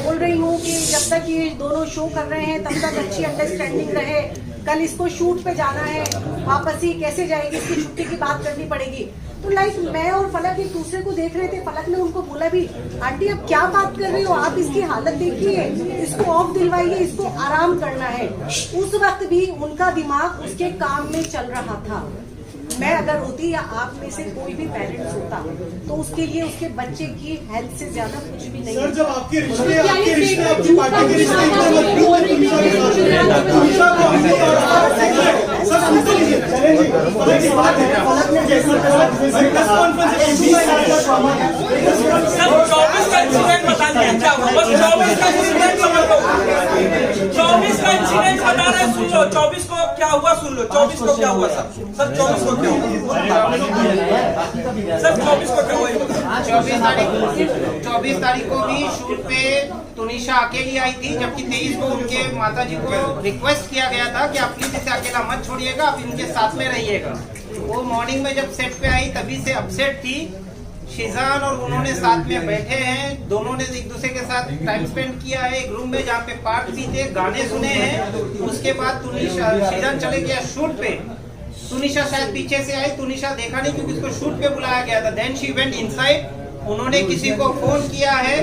बोल रही हूँ कि जब तक ये दोनों शो कर रहे हैं तब तक अच्छी अंडरस्टैंडिंग रहे। कल इसको शूट पे जाना है, वापस ही कैसे जाएगी, इसकी छुट्टी की बात करनी पड़ेगी। तो लाइक मैं और फलक एक दूसरे को देख रहे थे। फलक ने उनको बोला भी, आंटी आप क्या बात कर रही हो, आप इसकी हालत देखिए, इसको ऑफ दिलवाइए, इसको आराम करना है। उस वक्त भी उनका दिमाग उसके काम में चल रहा था। मैं अगर होती या आप में से कोई भी पेरेंट्स होता तो उसके लिए उसके बच्चे की हेल्थ से ज्यादा कुछ भी नहीं। सर जब आपके रिश्ते आपकी पार्टी के रिश्ते इतने मजबूत है टुनीशा को सर सुनते लीजिए, चलें जी, फलक की बात है, फलक ने जैसा कहा प्रेस कॉन्फ्रेंस सब 24 का इंसिडेंट बता दिया क्या हुआ, बस 24 का इंसिडेंट समझ लो, 24 का इंसिडेंट बता रहे हैं, सुन लो। 24 को क्या हुआ सुन लो। 24 को क्या हुआ सर? 24 को क्या हुआ सर? 24 को क्या हुआ? 24 तारीख को भी शूट पे तुनिशा अकेली आई थी, जबकि 23 को उनके माताजी को रिक्वेस्ट किया गया था कि आप प्लीज इसे अकेला मत छोड़िएगा, आप इनके साथ में रहिएगा। वो मॉर्निंग में जब सेट पे आई तभी से अपसेट थी। शिजान और उन्होंने साथ में बैठे हैं, दोनों ने एक दूसरे के साथ टाइम स्पेंड किया है एक रूम में जहाँ पे पार्ट भी थे, गाने सुने हैं। उसके बाद शिजान चले गया शूट पे। तुनिशा शायद पीछे से आई, तुनिशा देखा नहीं क्योंकि उसको शूट पे बुलाया गया था। देन शी वेंट इनसाइड, उन्होंने किसी को फोन किया है,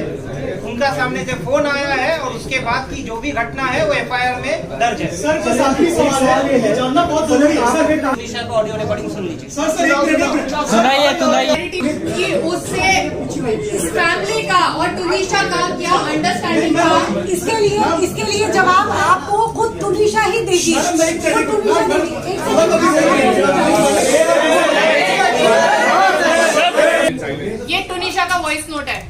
उनका सामने से फोन आया है और उसके बाद की जो भी घटना है वो FIR में दर्ज है। सर बस आखिरी सवाल है, जानना बहुत जरूरी है। तुनिशा का ऑडियो रिकॉर्डिंग सुन लीजिए। सर सुनाइए कि उससे इस फैमिली का और तुनिशा का क्या अंडरस्टैंडिंग था, इसके लिए जवाब आपको खुद तुनिशा ही देगी। ये तुनिशा का वॉइस नोट है।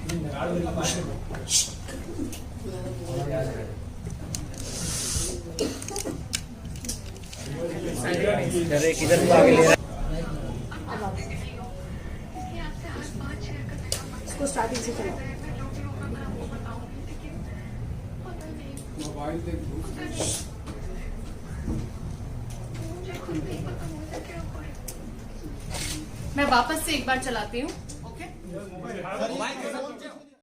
इसको स्टार्टिंग से चलाओ। मैं वापस से एक बार चलाती हूँ। ओके।